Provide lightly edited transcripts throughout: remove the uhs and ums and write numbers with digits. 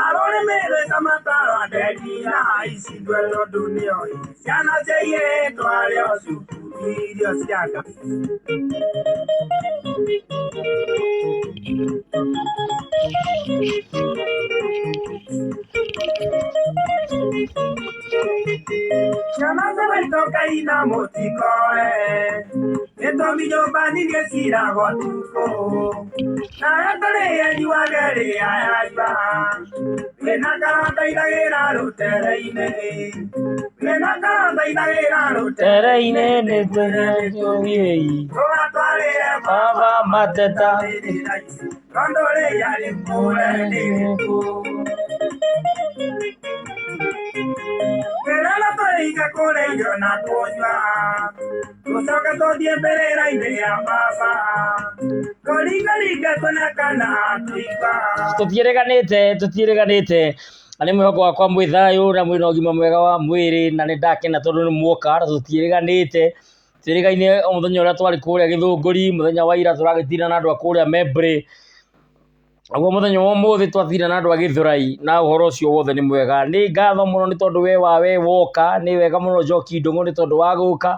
Arore mere tamatara dedina isi duelo dunio. Siana seye to aliosu. Video siaka. Chamaza toka ina motiko Eto mi jomba nige sira gotuko Na etore ya juagere ya yajba Wena karanta inagera rutere ine Wena karanta inagera rutere ine Netanya jogi Koga tuale baba mateta Kondole ya limpure niku Kerala toika kore yo na konywa Kusaka to diembelera idea baba Koriga kona kana tuika Tutireganite ani mwihoko wakwa mwĩ thayũ na mwĩna ũgima mwega wa mwĩrĩ na nĩ ndakena tondũ nĩ muoka na tũtiĩrĩganĩte twĩrĩgaine o mũthenya ũrĩa twarĩ kũrĩa Gĩthũngũri mũthenya wa ira tũragĩtira na andũ a kũrĩa Membrĩ Agua mũthenya wa ũmũthĩ twathira na andũ a Gĩthũrai na ũhoro ũcio wothe nĩ mwega nĩ ngatho mũno nĩ tondũ we woka nĩ wega mũno Njoki Ndung'u nĩ tondũ wa gũka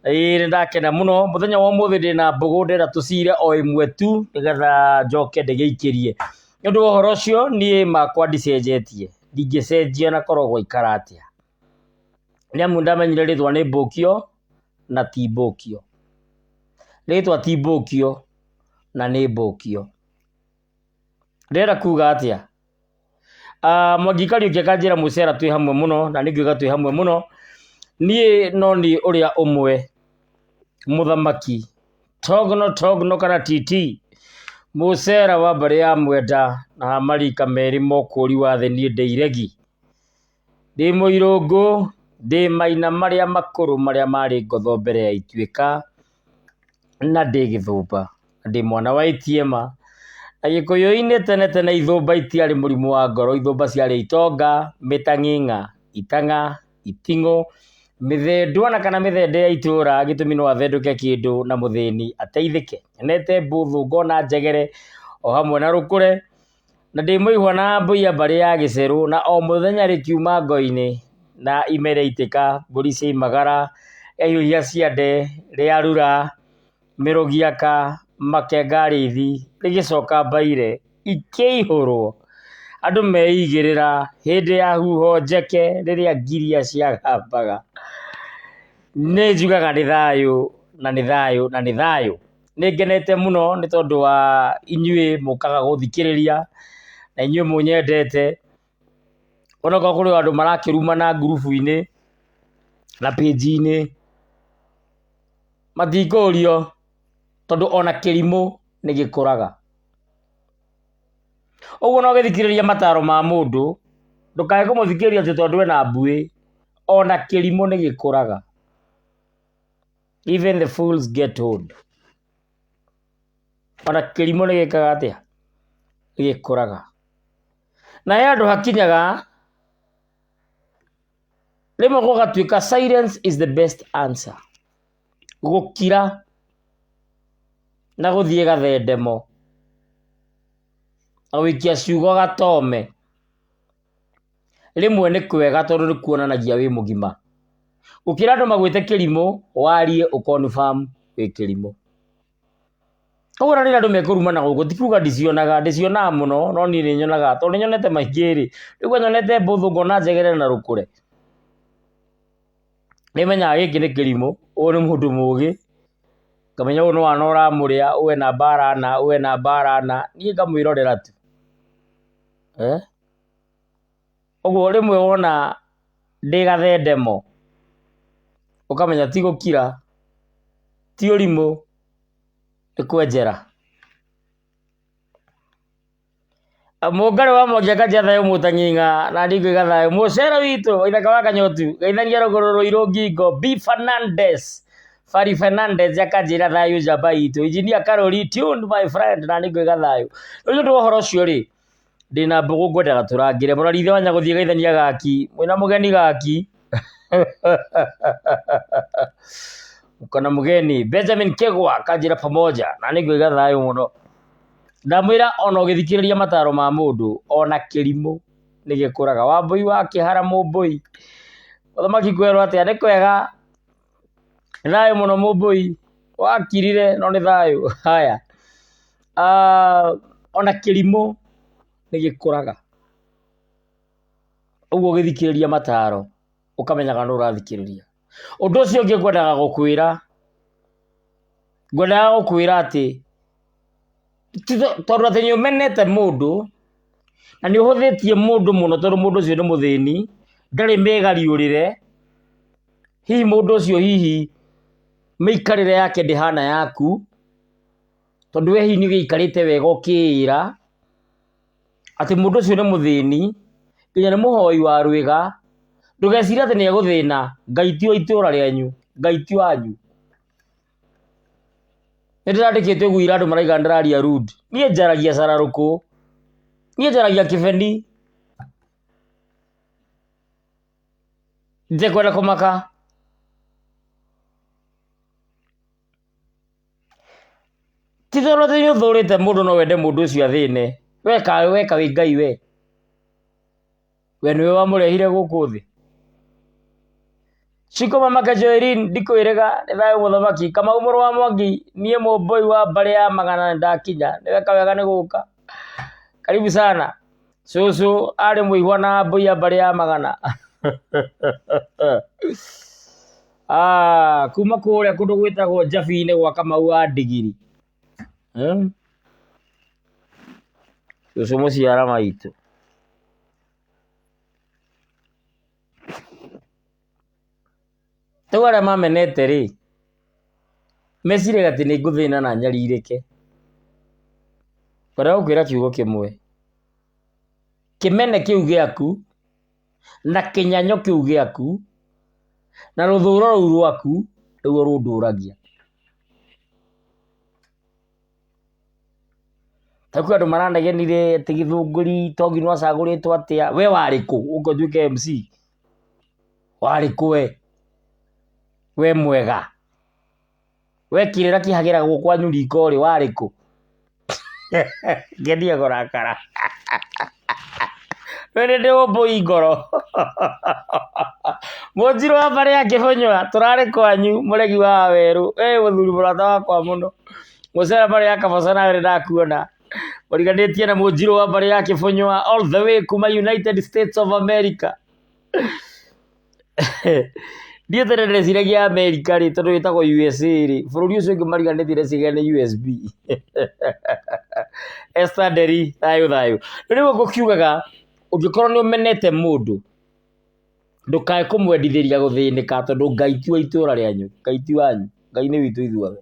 nĩ ndakena mũno mũthenya wa ũmũthĩ ndĩna mbũgũ ndĩrenda tũcire o ĩmwe tu nĩgetha njoke ndĩgĩikĩrie nĩ ũndũ wa ũhoro ũcio niĩ makwa ndicenjetie ndingĩcenjia na korwo gwaikara atĩa nĩ amu ndamenyire rĩtwa nĩ Mbũkio na ti Mbũkio rĩtwa ti Mbũkio na nĩ Mbũkio ndĩrenda kuga atĩa Mwangi Kariuki akanjĩra mũcera twĩ hamwe mũno na nĩngĩuga twĩ hamwe mũno niĩ no nĩ ũrĩa ũmwe mũthamaki Togno kana TT mũcera wa mbarĩ ya Mwenda na marika merĩ mokũri wa thĩ niĩ Ndĩiregi ndĩ Mũirũngũ ndĩ maina marĩa makũrũ marĩa marĩ ngotho mbere ya ituĩka na ndĩ Gĩthũmba ndĩ mwana wa Itiema na Gĩkũyũ-inĩ tene Ithũmba itiarĩ mũrimũ wa ngoro Ithũmba ciarĩ itonga mĩtang'ing'a itang'a iting'ũ mĩthendwa na kana mĩthende ya itũra gĩtũmi no athendũke kĩndũ na mũthĩni ateithĩke nete mbũthũ ngona njegere o hamwe na rũkũre na ndĩ mũihwa na mbũia mbarĩ ya Gĩcerũ na o mũthenya rĩkiuma ngo-inĩ na ime rĩaitĩka mbũri ciaimagara yahiũhia ciande rĩarura mĩrũgiaka makenga rĩithi rĩgĩcoka mbaire ikĩihũrwo andũ meigĩrĩra hĩndĩ ya huho njeke rĩrĩa ngiria ciagambaga nĩ njugaga nĩ thayũ na nĩ thayũ na nĩ thayũ nĩ ngenete mũno nĩ tondũ wa inyuĩ mũkaga gũthikĩrĩria na inyuĩ mũnyendete onokorwo kũrĩ andũ marakĩrumana ngurubu-inĩ na page-inĩ matikũrio tondũ ona kĩrimũ nĩ gĩkũraga ũguo no gĩthikĩrĩria mataro ma mũndũ ndũkae kũmũthikĩrĩria atĩ tondũ ena mbuĩ ona kĩrimũ nĩ gĩkũraga even the fools get old ona kĩrimũ nĩ gĩkaga atĩa nĩ gĩkũraga na he andũ hakinyaga rĩmwe gũgatuĩka silence is the best answer gũkira na gũthiĩ gathendemo na gũikia ciugo gatome rĩmwe nĩ kwega tondũ nĩ kuonanagia wĩ mũgima gũkĩra andũ magwĩte kĩrimũ warie ũconfirm wĩ kĩrimũ ũguo rĩrĩa andũ mekũrumana gũkũ ti kuga ndĩcionaga mũno no niĩ nĩ nyonaga tondũ nĩ nyonete maingĩ rĩ rĩu nyonete mbũthũ ngona njegere na rũkũre nĩ menyaga gĩkĩ nĩ kĩrimũ ũyũ nĩ mũndũ mũgĩ ngamenya ũyũ nĩ wana ũramũrĩa ũyũ ena mbara na ũyũ ena mbara na niĩ ngamwĩrorera tu ũguo rĩmwe wona ndĩ gathendemo ũkamenya ti gũkira ti ũrimũ nĩ kwenjera mũngarĩ wa Mwangi akanjĩra thayũ mũtang'ing'a na niĩ ngauga thayũ mũcere witũ ithaka wa Kanyotu geithania rũgũrũ rũirũ ngingo B Fari Fernandez akanjĩra thayũ njamba itũ Engineer Karoli tuned my friend na niĩ ngauga thayũ rĩu nĩ ũhoro ũcio rĩ ndĩna mbũgũ ngwendaga tũrangĩre mũrarithia wanya gũthiĩ geithania gaki mwĩna mũgeni gaki kana mũgeni Benjamin Kegwa akanjĩra pamoja na niĩ ngauga thayũ mũno ndamwira ona ũgĩthikĩrĩria mataro ma mũndũ ona kĩrimũ nĩ gĩkũraga. Wambũi wa Kĩhara Mũmbũi mũthamaki kwerwo atĩa nĩ kwega nĩ thayũ mũno Mũmbũi wakirire no nĩ thayũ. Haya ona kĩrimũ nĩ gĩkũraga, ũguo ũgĩthikĩrĩria mataro ũkamenyaga nĩ ũrathikĩrĩria. Ũndũ ũcio ũngĩ ngwendaga gũkwĩra atĩ tondũ atĩ nĩ ũmenete mũndũ na nĩ ũhũthĩtie mũndũ mũno tondũ mũndũ ũcio nĩ mũthĩni ndarĩ mĩgariũrĩre, hihi mũndũ ũcio hihi mĩikarĩre yake ndĩhana yaku tondũ we hihi nĩ ũgĩikarĩte wega ũkĩĩra atĩ mũndũ ũcio nĩ mũthĩni nginya nĩ mũhoi wa rwĩga, ndũgecirie atĩ nĩ egũthĩna. Ngai ti wa itũũra rĩanyu, Ngai ti wanyu. Nĩ ndĩrandĩkĩtwo gwĩra andũ maraiga ndĩraria rude. Niĩ njaragia cararũkũ, niĩ njaragia kĩbeni, njekwenda kũmaka. Ti tondũ atĩ nĩ ũthũrĩte mũndũ no wende mũndũ ũcio athĩne. Weka wĩ Ngai we nĩwe wamũrehire gũkũ thĩ. Ciko mamake Joelin ndikwĩrĩga nĩ thayũ mũthamaki. Kamau mũrũ wa Mwangi niĩ Mũmbũi wa mbarĩ ya Magana nĩ ndakinya, nĩ weka wega nĩ gũka. Karibu sana. Cũcũ arĩ mũigua na Mbũi ya mbarĩ ya Magana. Kuma kũrĩa kũndũ gwĩtagwo Njabi-inĩ gwa Kamau wa Ndigiri. Cũcũ mũciara maitũ. Rĩu arĩa mamenete rĩ, meciragia atĩ nĩ ngũthĩna na nyarirĩke. Ngwenda gũkwĩra kiugo kĩmwe, kĩmene kĩu gĩaku na kĩnyanyo kĩu gĩaku na rũthũũro rũu rwaku nĩruo rũndũragia. Tarĩu andũ maranegenire atĩ Gĩthũngũri Tongi nĩ wacagũrĩtwo atĩa, we warĩ kũ ũke ũtuĩke MC? Warĩ kũ we mwega? We kĩrĩra kĩhagĩragwo kwanyu riko rĩ, warĩ kũ? Ngendia kũrakara. We nĩ ndĩ Mũmbũi ngoro. Mũnjirũ wa mbarĩ ya Kĩbũnyũra tũrarĩ kwanyu mũregi wa werũ. Mũthuri mũrata wakwa mũno mũcera mbarĩ ya Kaboca nawe nĩ ndakuona. Mũriganĩtie na Mũnjirũ wa mbarĩ ya Kĩbũnyũra all the way kuma United States of America. Ndiĩ tene ndĩreciragia America rĩ tondũ wĩtagwo USA rĩ, bũrũri ũcio ũngĩ mariganĩtie ndĩreciria nĩ USB. Esther Nderi thayũ. Rĩu ngũkiugaga ũngĩkorwo nĩ ũmenete mũndũ ndũkae kũmwendithĩria gũthĩnĩka tondũ Ngai ti wa itũũra rĩanyu, Ngai ti wanyu, Ngai nĩ witũ ithuothe.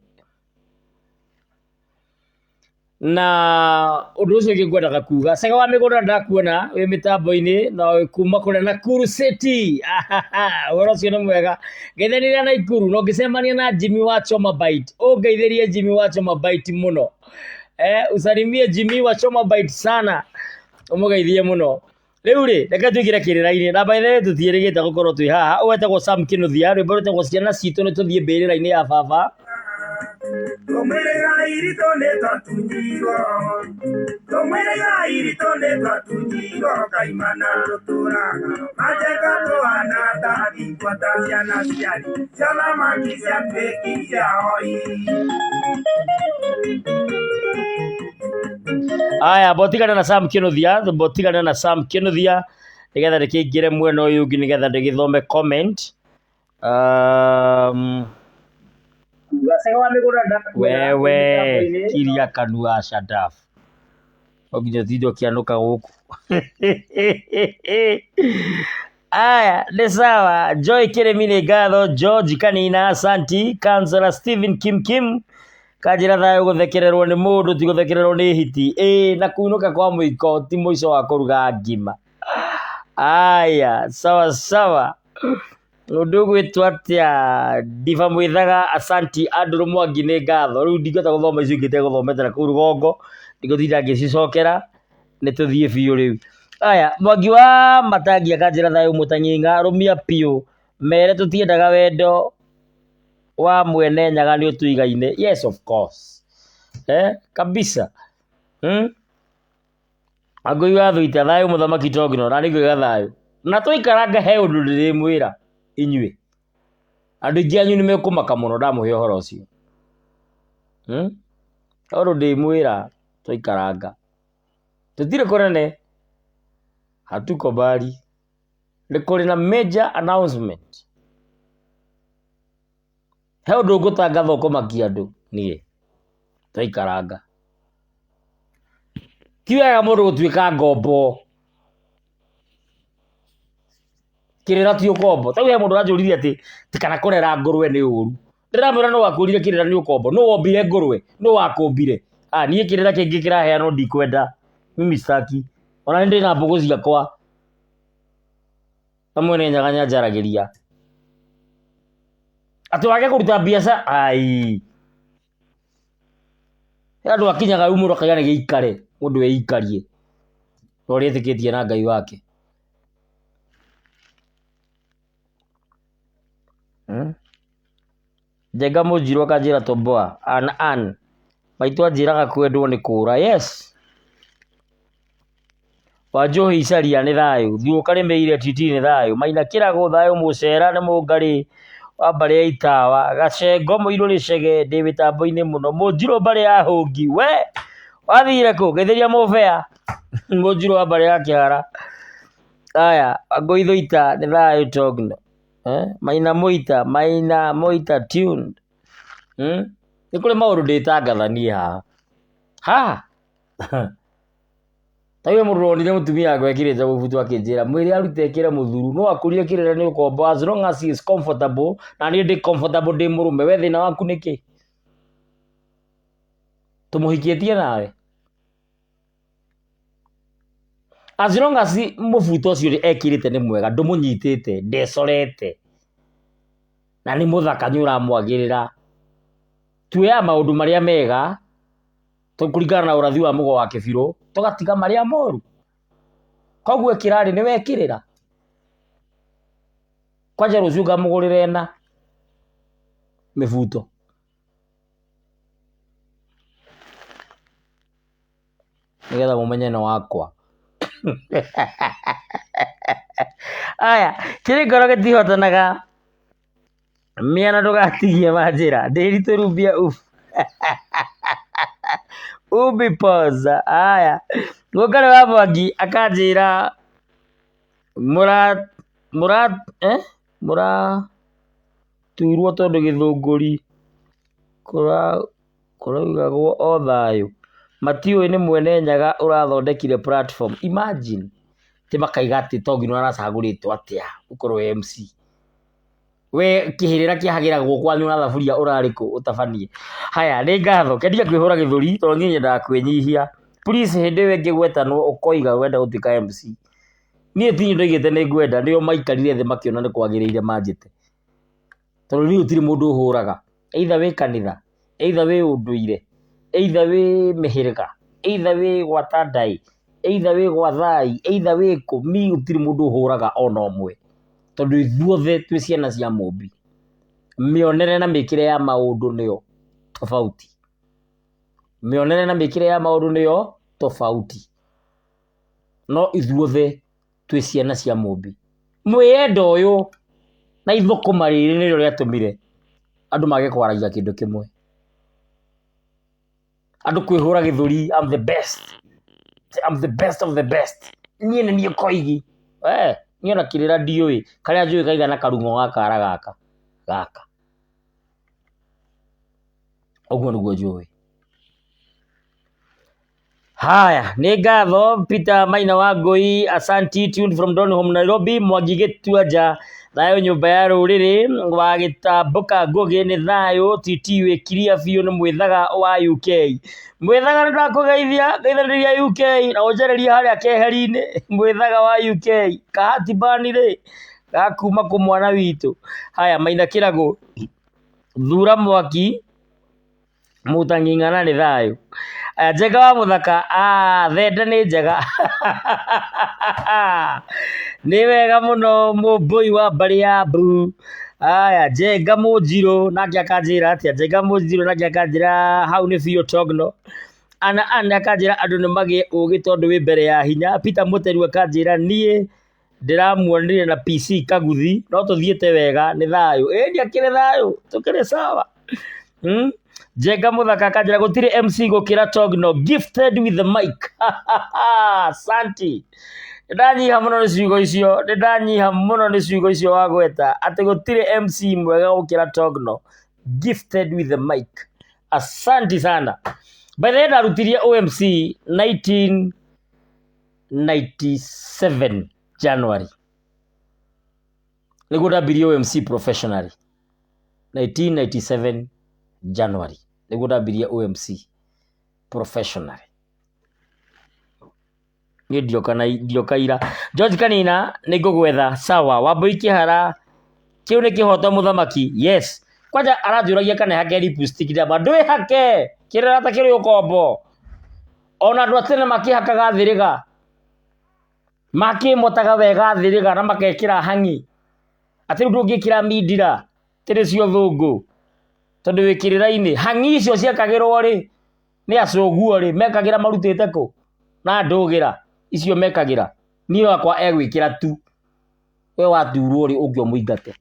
Na ũndũ ũcio ũngĩ ngwendaga kuuga, Cega wa Mĩgũnda ndakuona wĩ mĩtambo-inĩ na kuma kũrĩa Nakuru City. Ũhoro ũcio nĩ mwega. Ngeithanĩria Naikuru no ngĩcemania na Jimmy wa Chomabite. Ũngeithĩrie Jimmy wa Chomabite mũno. Usalimie Jimmy wa Chomabite sana. Ũmũgeithie mũno. Rĩu rĩ reke tũingĩre kĩrĩra-inĩ na by the way tũtiĩrĩgĩte gũkorwo twĩ haha. Ũyũ wetagwo Sam Kĩnuthia, rwĩmbo rwĩtagwo Ciana Citũ nĩ tũthiĩ mbĩrĩra-inĩ ya baba. Tomwerega irito nĩ twatunyirwo, tomwerega irito nĩ twatunyirwo, kaimana tũtũraga majeka tũhana ta thingwa ta ciana ciarĩ cia thamaki ciatuĩkire ahoi. Aya botigana na Sam Kĩnuthia nĩgetha ndĩkĩingĩre mwena ũyũ ũngĩ nĩgetha ndĩgĩthome comment. Wewe kiria kanua Shadaf oginya thindo kianuka gũkũ. Aya nĩ sawa. Joy Kĩrĩmi nĩ ngatho, George Kanina asanti, Councillor Stephen Kim kanjĩra thayũ gũthekererwo nĩ mũndũ ti gũthekererwo nĩ hiti. Na kuinũka kwa mũiko ti mũico wa kũruga ngima. Aya sawa. Ũndũ gwĩtwo atĩa Diva Mwĩthaga asanti, Andrew Mwangi nĩ ngatho. Rĩu ndingĩhota gũthoma icio ingĩ tegũthomete na kũu rũgongo ndigũtinda ngĩcicokera nĩ tũthiĩ biũ rĩu. Aya Mwangi wa Matangi akanjĩra thayũ Mũtang'ing'a, rũmia piũ mere tũtiendaga wendo wa mwene Nyaga nĩ ũtũigaine. Yes of course kabisa. Angui wa thuita thayo muthamaki Tongno na nĩngwĩga thayo na tũikaranga he ũndũ ndĩrĩmwĩra inyuĩ andũ aingĩ anyu nĩmekũmaka mũno ndamũhe ũhoro ũcio ũndũ ndĩmwĩra tũikaranga tũtirĩ kũnene hatuko mbali nĩ kũrĩ na major announcement he ũndũ ngũtangatha ũkũmakia andũ niĩ tũikaranga ti wega mũndũ gũtuĩka ngombo kĩrĩra ti ũkombo tau he mũndũ ũranjũririe atĩ kana kũrera ngũrwe nĩ ũru ndĩramwĩra no wakũrire kĩrĩra nĩ ũkombo no wombire ngũrwe no wakũmbire niĩ kĩrĩra kĩngĩ kĩraheanwo ndikwenda mimi staki ona nĩ ndĩ na mbũgũ ciakwa amwe nĩ nyaganya njaragĩria atĩ wage kũruta biacara ai andũ akinyaga rĩu mũndũ akaiga nĩ gĩikare mũndũ eikarie ũrĩa etĩkĩtie na Ngai wake Njenga Mũnjiru akanjĩra Tomboa an maitũ anjĩraga kwendwo nĩ kũra yes Wanjohi Icaria nĩ thayũ Thiũka Rĩmĩire Titi nĩ thayũ Maina Kĩrago thayũ Mũcera nĩ mũngarĩ wa mbarĩ ya Itawa Gacengo Mũirũ Rĩcege ndĩ mĩtambo-inĩ mũno Mũnjiru mbarĩ ya Hũngi we wathire kũ geithĩria mũbea Mũnjiru wa mbarĩ ya Kĩara aya Wangũi Thũita nĩ thayũ Tongno Maina Mũita tuned nĩ kũrĩ maũndũ ndĩtangathanie haha Tawe mũndũ wonire mũtumia gwekĩrĩte mũbuto akĩnjĩra mwĩrĩ arute ekĩre mũthuru no akũrie kĩrĩra nĩ ũkombo as long as he is comfortable na niĩ ndĩ comfortable ndĩ mũrũme we thĩna waku nĩkĩ tũmũhikĩtie nawe as long as mũbuto ũcio ekĩrĩte nĩ mwega ndũmũnyitĩte ndecorete na nĩ mũthaka nĩ ũramwagĩrĩra tuoya maũndũ marĩa mega tũkũringana na ũrathi wa mũgo wa kĩbirũ tũgatiga marĩa moru koguo kĩrarĩ nĩ wekĩrĩra kwanja rũciũ ngamũgũrĩra na mĩbuto nĩgetha mũmenye nĩ wakwa aya kĩrĩngoro gĩtihotanaga mĩana ndũgatigie manjĩra ndĩritũrumbia ubipoza aya Ngũngarĩ wa Mwangi akanjĩra turwo tondũ gĩthũngũri kũraugagwo o thayũ matiũĩ nĩ mwene Nyaga ũrathondekire platform imagine tĩ makaiga atĩ Tongno aracagũrĩtwo atĩa ũkorwo MC we kĩhĩrĩra kĩahagĩragwo kwanyu na thaburia ũrarĩkũ ũtabanie haya nĩ ngatho kendia kwĩhũra gĩthũri tondũ niĩ nyendaga kwĩnyihia please hĩndĩ ĩyo ĩngĩ gwetanwo ũkoiga wenda gũtuĩka MC niĩ ti ndoigĩte nĩ ngwenda nĩo maikarire thĩ makĩona nĩ kwagĩrĩire manjĩte tondũ niĩ gũtirĩ mũndũ ũhũraga either wĩ kanitha either wĩ ũndũire either wĩ mĩhĩrĩga either wĩ gwa Tandai either wĩ gwa Thai either wĩ kũ niĩ gũtirĩ mũndũ ũhũraga ona ũmwe tondũ ithuothe twĩ ciana cia Mũmbi mĩonere na mĩkĩre ya maũndũ nĩyo tofauti mĩonere na mĩkĩre ya maũndũ nĩyo tofauti no ithuothe twĩ ciana cia Mũmbi mwĩyendo ũyũ na ithũkũma rĩrĩ nĩrĩo rĩatũmire andũ mage kwaragia kĩndũ kĩmwe andũ kwĩhũra gĩthũri I'm the best of the best niĩ nĩ niĩ koigi niĩ ona kĩrĩra ndiũĩ karĩa njũĩ kaigana karung'o gakara gaka ũguo nĩguo njũĩ haya nĩ ngatho Peter Maina Wangũi asanti tuned from Donholm Nairobi Mwangi Gĩtuanja thayũ nyũmba ya rũrĩrĩ wa Gĩtambũka Ngũgĩ nĩ thayũ Titi wĩkiria biũ nĩ mwĩthaga wa UK mwĩthaga nĩ ndakũgeithia geithanĩria UK na ũnjererie harĩa keheri-inĩ mwĩthaga wa UK kahati banirĩ gakuma kũ mwana witũ haya Maina Kĩrago thura mwaki mũtang'ing'ana nĩ thayũ Njenga wa Mũthaka thenda nĩ njega nĩ wega mũno mũmbũi wa mbarĩ ya Mbu aya Njenga Mũnjiru nake akanjĩra atĩa Njenga Mũnjiru nake akanjĩra hau nĩ biũ Tongno ana kanjira andu ni magi ugi tondu wi mbere ya hinya. Peter Muteru kanjira nie ndiramuonire na PC kaguthi no tuthiete wega ni thayo ni akire thayo tukire sawa. Jenga Muthaka kanjira gutire MC gukira Togno, gifted with the mic. Santi ndanyiha muno ni ciugo icio, ndanyiha muno ni ciugo icio wa gweta ati gutire MC mwega gukira Togno, gifted with the mic. Asante sana. By the way, narutirie OMC 1997 January. Niguo ndambirie OMC professionally 1997 January. Niguo ndambirie OMC professionally. Ni ndiokaira George Kanina nigugwetha sawa Wambui Kihara kiu ni kihoto muthamaki. Yes, kwanja aranjuragia kana hake lipstick ndaba ndui hake kirira ta kiri ukombo ona andu atene makihakaga thiriga makimotaga wega thiriga na makekira hangi ati ndu ngikira mindira tiri cio thungu tondu wikirira-ini hangi icio ciakagirwo ri ni acoguo ri mekagira marutite ku na ndugira icio mekagira ni wakwa egwikira tu we waturwo ri ungio muingate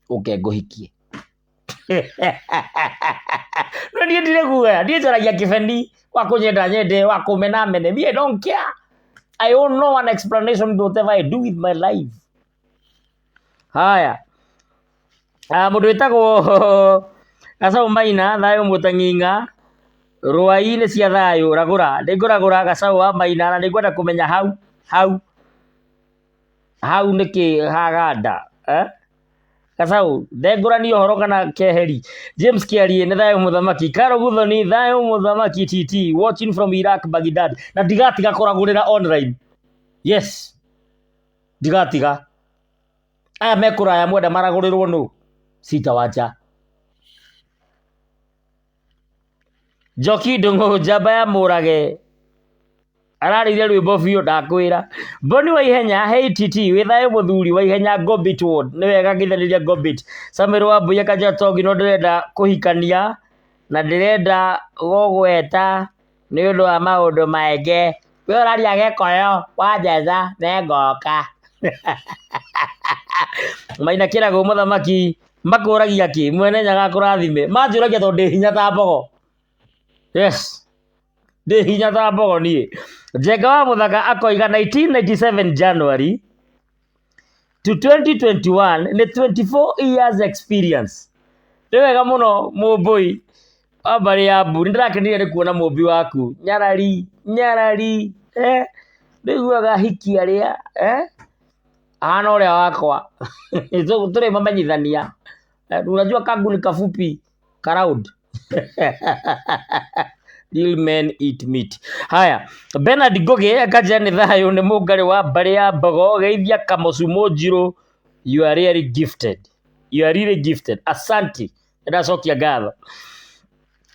ukenguhikie. No ni ndire kuga ndi toragia kifendi wa kunyenda nyende wa kumena mene. I don't care. I don't know an explanation to whatever I do with my life. Haya mundu witagwo Gacaũ Maina thayo mutanginga rwai-ini cia thayo ragura ndinguragura Gacaũ wa Maina na ningwenda kumenya hau niki haganda Gacaũ ndengurani uhoro kana keheri. James Kiarie ni thayo muthamaki. Karo Guthoni thayo muthamaki TT watching from Iraq Baghdad na ndigatiga kuragurira online. Yes, ndigatiga aya mekuraya mwenda maragurirwo nu sitawacha. Joki Ndungu njamba ya Murage ararire rwimbo biũ ndakwira. Boni wa ihenya hey TT withayo muthuri wa ihenya Gobit Ward ni wega ngithaniria Gobit. Samuel Wambui kanjira Togno ndirenda kuhikania na ndirenda gugweta ni undu wa maundu maenge we uraria gekoyo wanjeza nengoka. Maina kirago muthamaki makuragia ki mwene nyaga kurathime manjuragia tondu hinya ta mbogo. Yes, ndi hinya ta mbogo nie. Jenga wa Muthaka akoiga 1997 January to 2021 ni 24 years experience. Ndi wega muno Mumbui abari ya mburi ndirakenire ni kuona mumbi waku nyarari ndiguaga hiki aria ana uria wakwa turi mamenyithania. Unajua kangu ni kafupi crowd. Real men eat meat. Haya, Bernard Goge akaja ni thayo ni mungari wa mbari ya mbogo geithia Kamosumo Njiro. You are really gifted. You are really gifted. Asante. Ndacokia ngatho.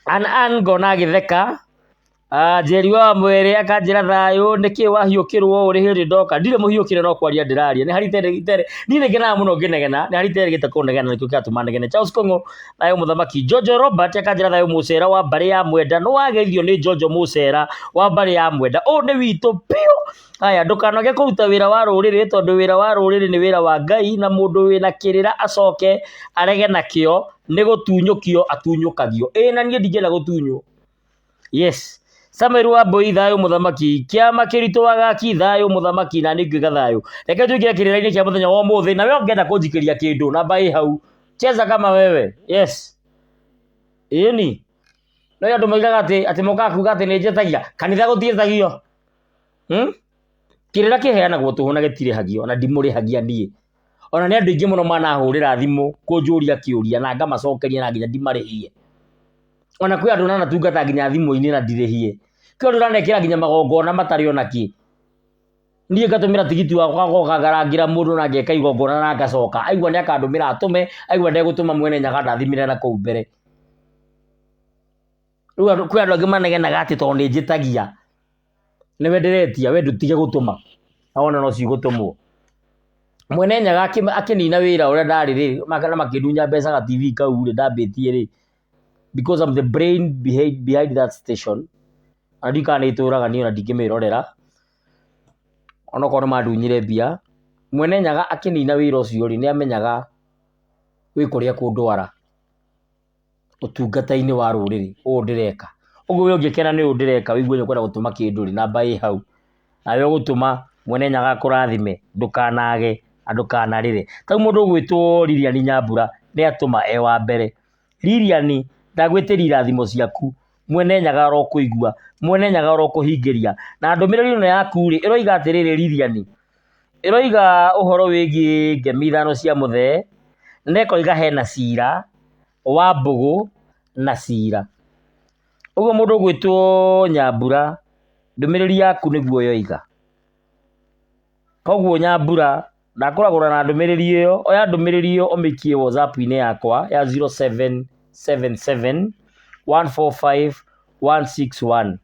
An gona githeka Njeri wa Mwere akanjira thayo niki wahiukirwo uri hindi ndoka ndire muhiukire no kwaria ndiraria ni haritere ni negena muno ngenegena ni haritere gitakunegena nikio kiatuma negene. Charles Kongo thayo muthamaki. Jojo Robert akanjira thayo Mucera wa mbari ya Mwenda no wageithio ni Jojo Mucera wa mbari ya Mwenda o ni witu pio. Haya ndukanoge kuruta wira wa ruriri tondu wira wa ruriri ni wira wa Ngai na mundu wina kirira acoke arege nakio ni gutunyukio atunyukagio na nie ndingena gutunywo. Yes, Samuel Wambui thayo muthamaki. Kiama kirituaga ki thayo muthamaki na ningiga thayo. Reke tuingie kirira-ini kia muthenya wa muthi na we ungienda kunjikiria kindu na bai hau cheza kama wewe. Yes, ni no andu moigaga ati moka kuga ati ni njetagia kanitha gutiethagio. Kirira kiheanagwo tuhu na gitire hagio na ndimuri hagia nie. Ona ni andu ingi muno manahurira thimu kunjuria kiuria na ngamacokeria na nginya ndimarihie. Ona kwi andu nana tungata nginya thimu-ini na ndirihie. Kwi andu nanekira nginya magongona matari ona ki. Nie ngatumira tigiti wakwa gokagarangira mundu na ngeka igongona na ngacoka. Aigua ni akandumira atume, aigua ndegutuma mwene nyaga ndathimire na kou mbere. Riu kwi andu angi manegenaga ati tondu njitagia niwe ndiretia we ndutige gutuma aona no cigutumwo. Mwene nyaga akinina wira uria ndari ri makana makidunya mbeca ga TV kau ri ndambitie ri because I'm the brain behind that station. andika nĩ tũraga niĩ na ndingĩmĩrorera ona korwo mandunyire mbia mwene Nyaga akĩnina wĩra ũcio rĩ nĩ amenyaga wĩ kũrĩa kũndwara ũtungata-inĩ wa rũrĩrĩ ũũ ndĩreka ũguo we ũngĩkena nĩ ũũ ndĩreka wĩigue nĩ ũkwenda gũtũma kĩndũ rĩ namba ĩ hau nawe ũgũtũma mwene Nyaga akũrathime ndũkanage ndũkanarĩre tau mũndũ ũgwĩtwo Lilian Nyambura nĩ atũma wa mbere Lilian ndagwĩtĩria irathimo ciaku mwene Nyaga arokũigua mwene Nyaga arokũhingĩria na ndũmĩrĩri ĩno yaku rĩ ĩroiga atĩrĩrĩ Lilian ĩroiga ũhoro wĩgiĩ ngemi ithano cia mũthee na ĩkoiga hena cira wa mbũgũ na cira ũguo mũndũ ũgwĩtwo Nyambura ndũmĩrĩri yaku nĩguo yoiga koguo Nyambura ndakũragũra na ndũmĩrĩri ĩyo oya ndũmĩrĩri ĩyo ũmĩikie WhatsApp-inĩ yakwa ya 0777145161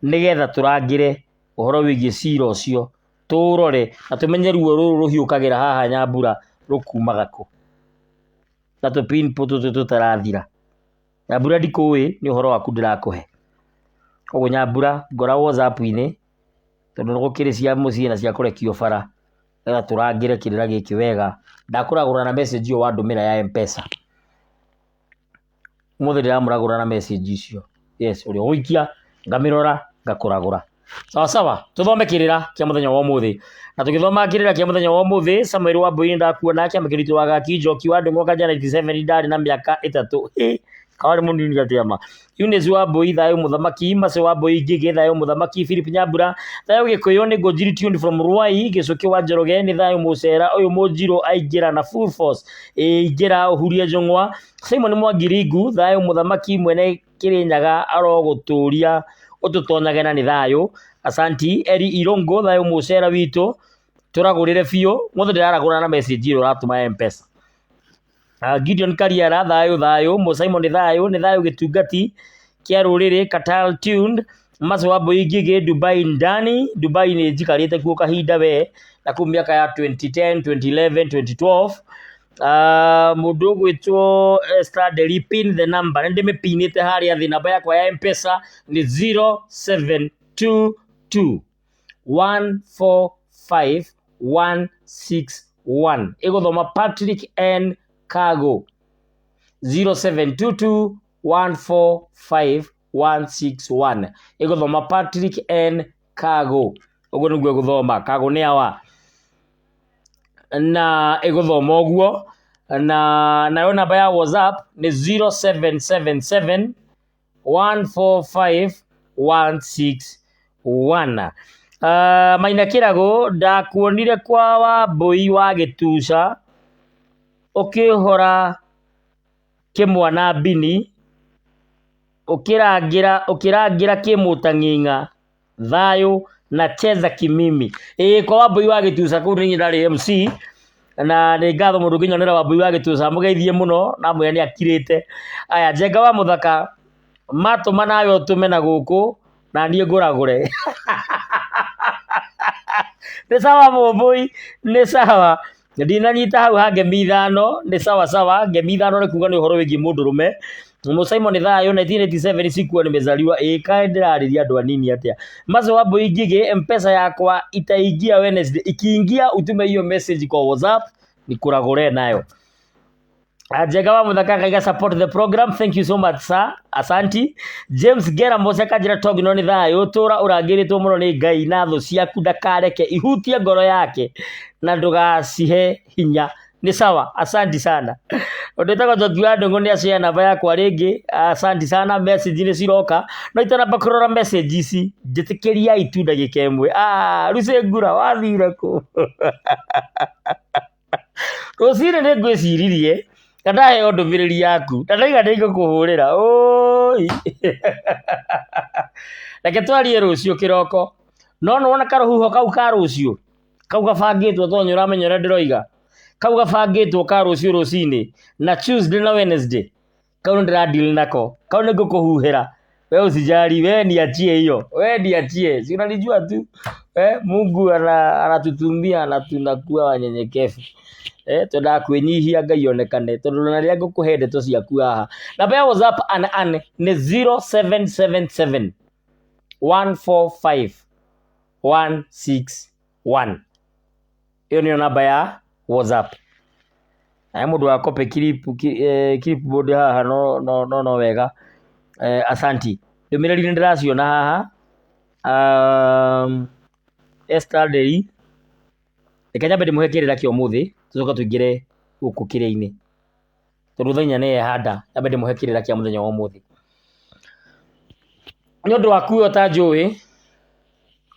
nĩgetha tũrangĩre ũhoro wĩgiĩ cira ũcio tũrore na tũmenye ruo rũrũ rũhiũkagĩra haha Nyambura rũkumaga kũ na tũpinpo tũtũ tũtarathira Nyambura ndikũĩ nĩ ũhoro waku ndĩrakũhe koguo Nyambura ngora WhatsApp-inĩ tondũ nĩ gũkĩrĩ cia mũciĩ na cia kũrekio bara nĩgetha tũrangĩre kĩrĩra gĩkĩ wega ndakũragũra na message ĩyo wandũmĩra ya M-Pesa mũthĩ ndĩramũragũra na message icio yes ũrĩa ũgũikia ngamĩrora ngakũragũra sawa sawa tũthome kĩrĩra kĩa mũthenya wa ũmũthĩ na tũgĩthoma kĩrĩra kĩa mũthenya wa ũmũthĩ Samuel Wambui ndakuona kĩama kĩritũ wa gaki Njoki wa Ndung'u Kanja 97 ndarĩ na mĩaka 3 kawari mũnini gatĩama Eunice Wambui thayũ mũthamaki Mase Wambui Ngĩgĩ thayũ mũthamaki Philip Nyambura thayũ Gĩkũyũ nĩ Ngũnjiri tuned from Ruai Gĩcũkĩ wa Njoroge nĩ thayũ Mũcera ũyũ Mũnjirũ aingĩra na full force ingĩra ũhurie Njũng'wa Simon Mwangiringu thayũ mũthamaki mwene Kĩrĩnyaga arogũtũria ũtũtonyage na nĩ thayũ asanti Eri Irongo thayũ Mũcera witũ tũragũrĩre biũ mũthĩ ndĩraragũra na message ĩyo ũratũma M-Pesa Gideon Kariara thayũ Simon nĩ thayũ gĩtungati kĩa rũrĩrĩ Katal tuned Mase Wambui Ngĩgĩ Dubai ndani Dubai nĩ njikarĩte kuo kahinda we na kũu mĩaka ya 2010 2011 2012 mũndũ ũgwĩtwo Esther Delipin the number nĩ ndĩmĩpinĩte harĩa thĩ namba yakwa ya M-Pesa nĩ 0722145161 ĩgũthoma Patrick N Kago 0722145161 ĩgũthoma Patrick N Kago ũguo nĩguo ĩgũthoma Kago nĩ awa na ĩgũthoma ũguo na nayo namba ya WhatsApp nĩ 0777145161 Maina Kĩragũ ndakuonire kwa Wambui wa Gĩtuca ũkĩhora kĩmwana Bini ũkĩrangira kĩmũtang'ing'a thayũ na Cheza Kimimi kwa Wambui wa Gĩtuca kũu nĩ ndarĩ MC na nĩ ngatho mũndũ nginyonera Wambui wa Gĩtuca mũgeithie mũno na mwĩra nĩ akirĩte aya Njenga wa Mũthaka matũma nawe ũtũme na gũkũ na niĩ ngũragũre nĩ sawa Wambui nĩ sawa ndinanyita hau ha ngemi ithano nĩ sawa sawa ngemi ithano nĩ kuga nĩ ũhoro wĩgiĩ mũndũrũme Simon nĩ thayũ 1987 sikuwa nimezaliwa kaĩ ndĩrarĩria andũ anini atĩa Mase Wambui Ngĩgĩ M-Pesa yakwa itaingia Wednesday ikiingia utume hiyo message kwa WhatsApp nikuragũre nayo Njenga wa Mũthaka kaiga support the program thank you so much sir asanti James Gera Mose kanjira togino nĩ thayũ tũra ũrangĩrĩtwo mũno nĩ Ngai na thũ ciaku ndakareke ihutie ngoro yake na ndũgacihe hinya nĩ sawa asanti sana ũndĩtagwo Njoki wa Ndung'u nĩ acĩa namba yakwa rĩngĩ asanti sana message nĩ ciroka no itanamba kũrora message ici njĩtĩkĩria itu ndagĩka ĩmwe Lucy Ngura wathire kũ rũcinĩ nĩ ngwĩciririe ndaheo ndũmĩrĩri yaku ndaiga nĩngũkũhũrĩra oi reke twarie rũciũ kĩroko no nĩwona karũhuho kau ka rũciũ kau gabangĩtwo to nĩũramenya ũrĩa ndĩroiga kau gabangĩtwo ka rũciũ rũcinĩ na Tuesday na Wednesday kau ndĩradeal nako kau nĩngũkũhuhĩra we usijali we niachie hiyo we niachie si unanijua tu Mungu anatutumia na tunakuwa wanyenyekevu tunakwĩnyihia Ngai onekane tondũ na rĩrĩa ngũkũhe ndeto ciaku haha namba ya WhatsApp nĩ 0777 145161. Hiyo ndio namba ya WhatsApp. Mundu akope clipboard haha no wega. Asanti. Ndumiriri ndiraciona haha. Esther Dei. Rekanya bende muhekirira kio muthi tucoka tuingire guku kire-ini. Tondu thenya ne handa bende muhekirira kia muthenya wa muthi. Nyondo wakuo ta njui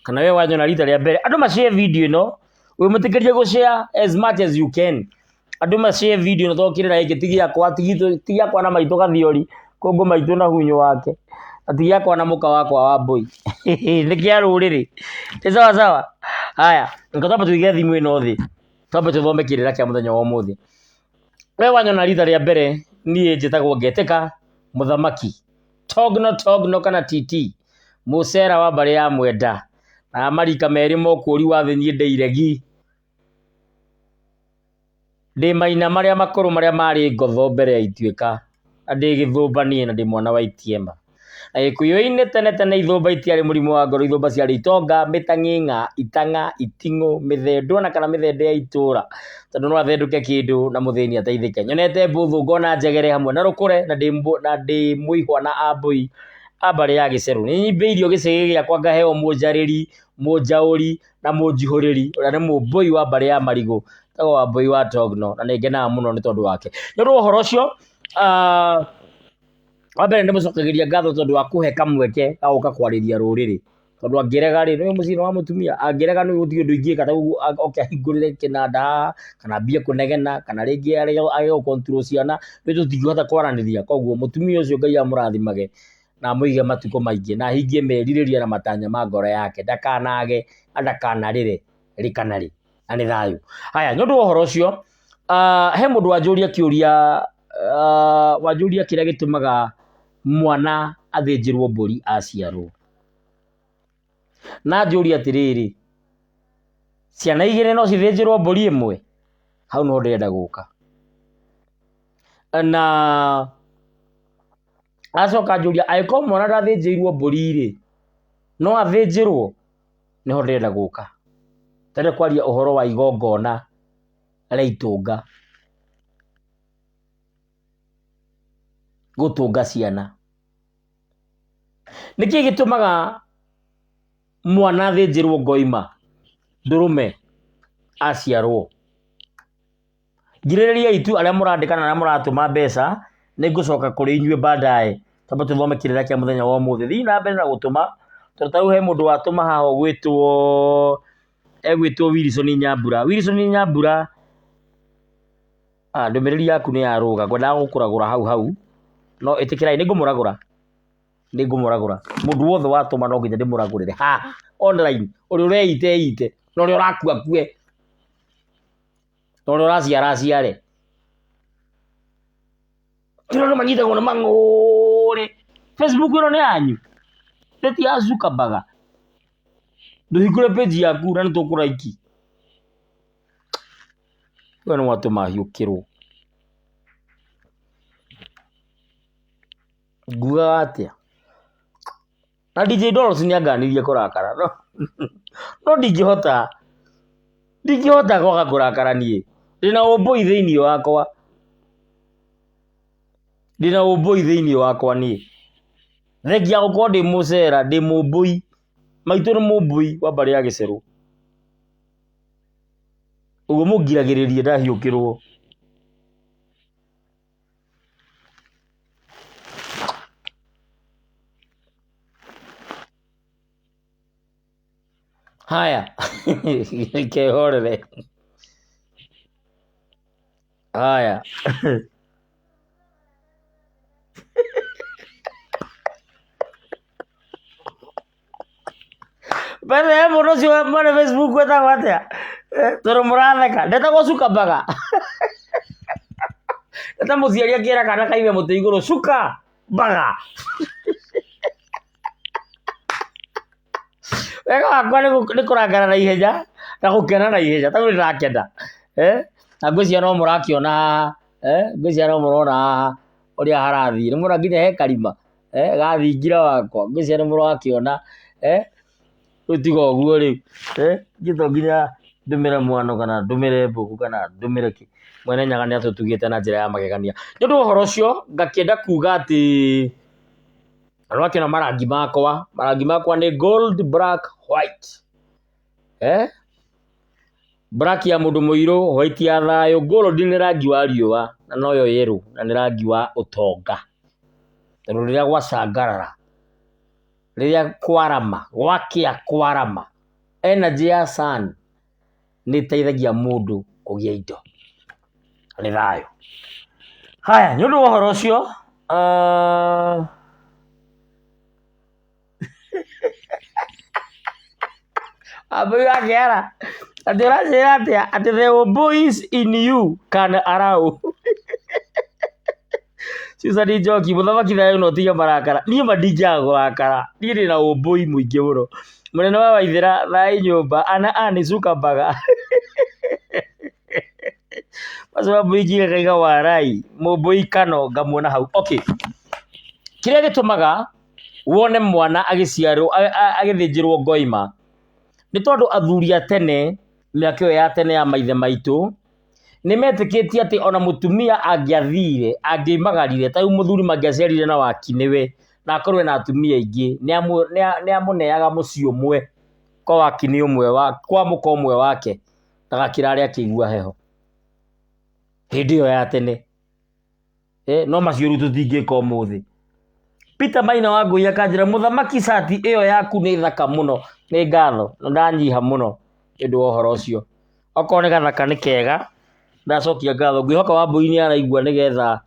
kana we wanyona rita ria mbere andu ma share video ino we mutikirie go share as much as you can. Andu ma share video ino thokirira iki tigia kwa na maito gathiori kongo maito na hunyo wake atigia kwa na muka wakwa wa boy nikia ruriri ti sawa. Haya ngotaba tuige thimu ino thi twambe tuthome kirira kia muthenya wa muthi. We wanyona rita ria mbere nie njitagwo Ngeteka Muthamaki Togno kana TT Musera wa mbari ya Mwenda na marika meri mokuri wa thi nie ndeiregi ndi maina maria makuru maria mari ngotho mbere ya ituika ndi githumbanie na ndi mwana wa Itiemba Gikuyu-ini tene ithumba itiari murimu wa ngoro ithumba ciari itonga mitang'ing'a itang'a iting'u mithendo na kana mithende ya itura tondu no athenduke kindu na muthini ateithike. Nyonete mbuthu ngona njegere hamwe na rukure na ndi muihwa na ambui ambari ya Giceru ni nyimbiirio gicigi giakwa ngaheo munjariri munjauri na munjihuriri uria ni mumbui wa mbari ya Marigu tago wa mbui wa Togno na ningenaga muno ni tondu wake. Nondu uhoro ucio wabere ndi mucokagiria ngatho tondu wa kuhe kamweke gauka kwariria ruriri tondu angirega ri ni mucino wa mutumia angirega ni guti undu ingika ta oke hingurire kinanda kana bia kunegena kana ringi ayo control ciana bitu tingihota kwaraniria koguo mutumia ucio Ngai amurathimage na muige matuko maingi na hingie meririria na matanya ma ngoro yake ndakanage ndakanarire rikanari ani thayu. Haya nondu uhoro ucio he mundu wanjuria kiuria wanjuria kiria gitumaga mwana athinjirwo mburi aciarwo na njuri atiriri ciana igire no cithinjirwo mburi imwe hau no ndenda guka na acoka njuria aiko mwana ndathinjirwo mburi ri no athinjirwo niho ndenda guka tene kwaria uhoro wa igongona ria itunga gutunga ciana niki gitumaga mwana athinjirwo ngoima ndurume aciarwo. Ngirĩrĩria itu aria murandikana na muratuma mbeca ningucoka kuri inyue baadaye tamba tuthome kirira kia muthenya wa umuthi thii na mbere na gutuma tondu tau he mundu watuma haha gwitwo Wilson Nyambura ndumiriri yaku ni yaruga ngwendaga gukuragura hau no itikirai ningumuragura mundu wothe watuma no nginya ndimuragurire ha online uri ureite no uri urakua kue no uri uraciare tiro manyitagwo na mang'uri Facebook ino ni yanyu teti ya Zuckerberg nduhingure page yaku na nitukuraiki we no watuma hiukirwo nguga atia na DJ Dollars ni anganirie kurakara no ndingihota kwaga kurakara nie ndina umbui thiini wakwa nie thegia gukorwo ndi mucera ndi mumbui maitu ni mumbui wa mbari ya Giceru uguo mungiragiririe ndahiukirwo haya kehorere haya bale muno cio mane Facebook wetagwo atia toro muratheka ndetagwo Zuckerberg eta muciari akira kana kaime muti iguru cuka baga wega wakwa ni kurangana na ihenya na gukena na ihenya ta ndirakenda na ngwiciria no murakiona ngwiciria no murona uria harathii ni mura nginya he karima gathingira wakwa ngwiciria ni murakiona utigo guo ri gito nginya ndumire mwano kana ndumire mbuku kana ndumire ki mwene nyaga ni atutugite na njira ya magegania ni ndu horo cio ngakienda kuga ati arwake na marangi makwa ni gold, black, white black ya mundu muiru, white ya thayo, gold ni rangi wa riua na noyo yellow na ni rangi wa utonga tondu riria gwacangarara riria kwarama gwakia kwarama energy ya sun ni teithagia mundu kugia indo ni thayo. Haya ni undu wa horo ucio abuya gera atira atia ati the boys in you can allow Susani Njoki muthamaki thayo no tiga marakara nie madinja gurakara nie ndi na ubui muingi muno munene wa Waithira thai nyumba ana ani Zuckerberg Paswa buigi kaiga warai mubui kano ngamuona hau. Okay, kiria gitumaga wone mwana agiciarwo agithinjirwo ngoima ni tondu athuri a tene miaka iyo ya tene ya maithe maitu ni metikitie ati ona mutumia angiathire angimagarire ta muthuri mangiacerire na wakiniwe na akorwe na atumia ingi ni amuneaga muci umwe kwa wakini umwe kwa muko umwe wake tagakira aria akigua heho hindi iyo ya tene no maciuru tutingika umuthi. Peter Maina wa Ngui akanjira muthamaki cati iyo yaku ni thaka muno ni ngatho ndanyiha muno indu ohoro ucio okone gathaka ni kega ndacokia ngatho ngwihoka wa Mbui ni araigua nigetha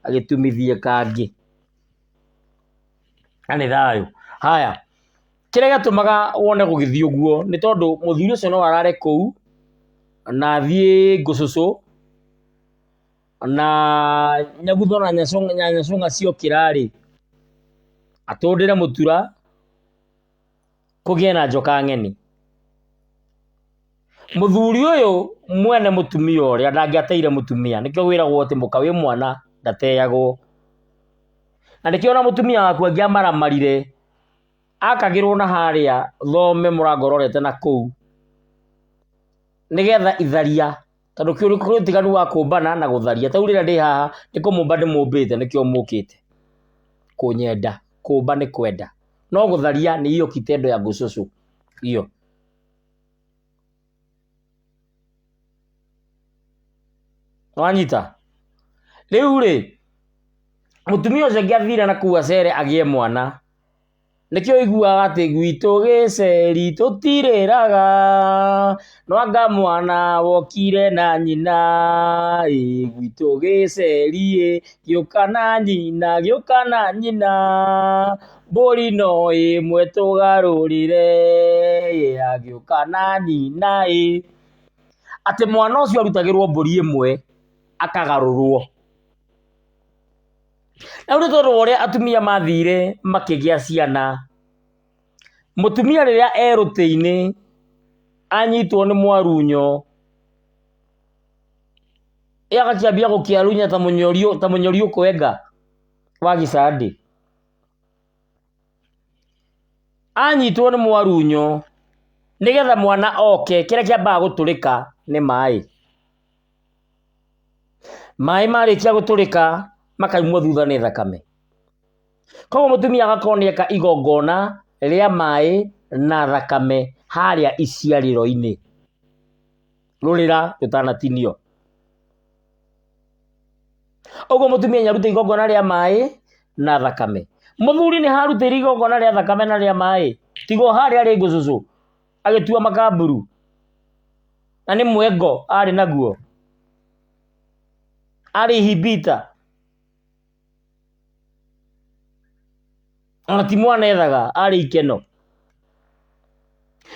agitumithie kangi ani thayo. Haya kiria gatumaga wone gugithio guo ni tondu muthuri ucio no arare kou na thie ngucucu na nyagutho na nyacunga cio kirari atundire mutura kugie na njoka ng'eni. Muthuri uyu mwene mutumia uria ndangiateire mutumia nikio wiragwo ati muka wi mwana ndateyagwo na nikio ona mutumia waku angiamaramarire akagirwo na haria thome murango rorete na kou nigetha itharia tondu kiuri kuri tiganu wa kumbana na gutharia ta urira ndi haha nikumumba ndimumbite nikio mukite kunyenda kumba ni kwenda no gutharia ni iyo kitendo ya ngucucu iyo. Wanyita riu ri mutumia ucio ngiathire na kuwa cere agie mwana nikio iguaga ati gwitu giceri tutiriraga no anga mwana wokire na nyina gwitu giceri giuka na nyina mburi no imwe tugarurire agiuka na nyina ati mwana ucio arutagirwo mburi imwe akagarurwo na uri tondu uria atumia mathire makigia ciana mutumia riria erutiini anyitwo ni mwarunyo agakiambia gukiarunya ta munyorio kwenga wa gicandi anyitwo ni mwarunyo nigetha mwana oke kiria kiambaga guturika ni mai marikia guturika makaimwo thutha ni thakame koguo mutumia agakonieka igongona ria mai na thakame haria iciariro-ini rurira tutanatinio. Oguo mutumia nyaruta igongona ria mai na thakame muthuri ni harutira igongona ria thakame na ria mai tigo haria ri ngucucu agitua makamburu na ni mwengo ari naguo ari hibita ona ti mwana ethaga ari ikeno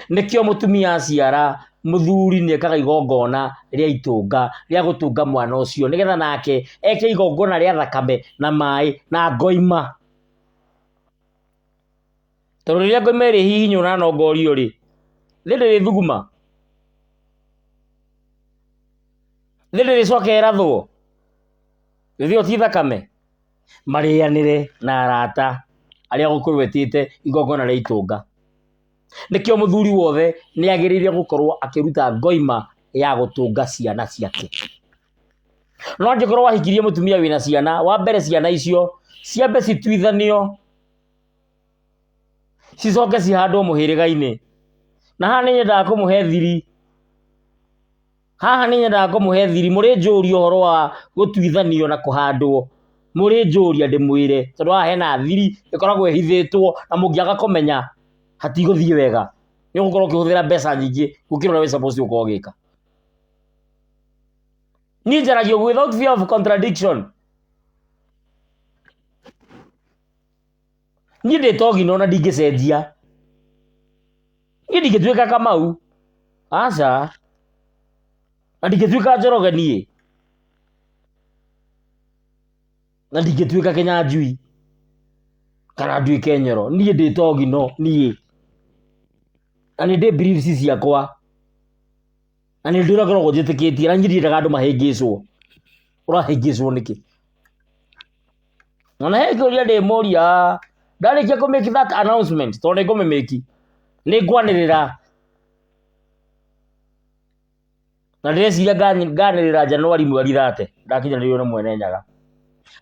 nikio mutumia aciara muthuri ni ekaga igongona ria itunga ria gutunga mwana ucio nigetha nake eke igongona ria thakame na mai na ngoima tondu riria ngoima iri hihinyo na nongorio ri riri thuguma riri ricoke irathwo rithio ti thakame marianire na arata aria gukurwetite igongona ria itunga nikio muthuri wothe ni agiriire gukorwo akiruta ngoima ya gutunga ciana ciake no angikorwo wahikirie mutumia wina ciana wa mbere ciana icio ciambe cituithanio cicoke cihandwo muhiriga-ini na haha ninyendaga kumuhe thiri muri njuria uhoro wa gutuithanio na kuhandwo muri njuria ndimwire tondu haha hena thiri ikoragwo ihithitwo na mungiaga kumenya hatiguthie wega ni gukorwo ukihuthira mbeca nyingi gukira uria we supposed ukorwo gika ni njaragio without fear of contradiction ni nditogi no na ndingicenjia ni ndingituika Kamau aca na ndingituika Njoroge nie na ndingituika Kinyanjui kana nduike Nyoro nie nditogi no nie ani ndi beliefs ciakwa ani ndira korwo njitikitie na nyirindaga andu mahingicwo urahingicwo niki na hekoria ndi moria ndarikia ku make that announcement tondu ngumemeki ni ngwanirira na ndeciria nganirira January mweri 30 ndakinyanirio na mwene Nyaga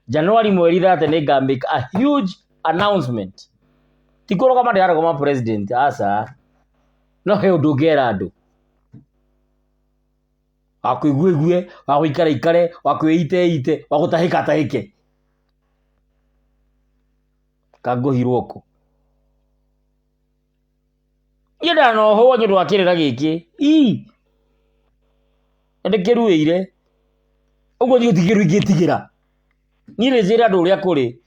January mweri 30 ni nga make a huge announcement tikoro kama ndara kama president asa no he undu ngera andu wakuiguigue waguikara ikare wakwite wagutahika tahike kanguhirwo ku yenda no ho nyu rwakirira giki ndekeruire ugo ni utigiru igitigira ni rejera andu uria kuri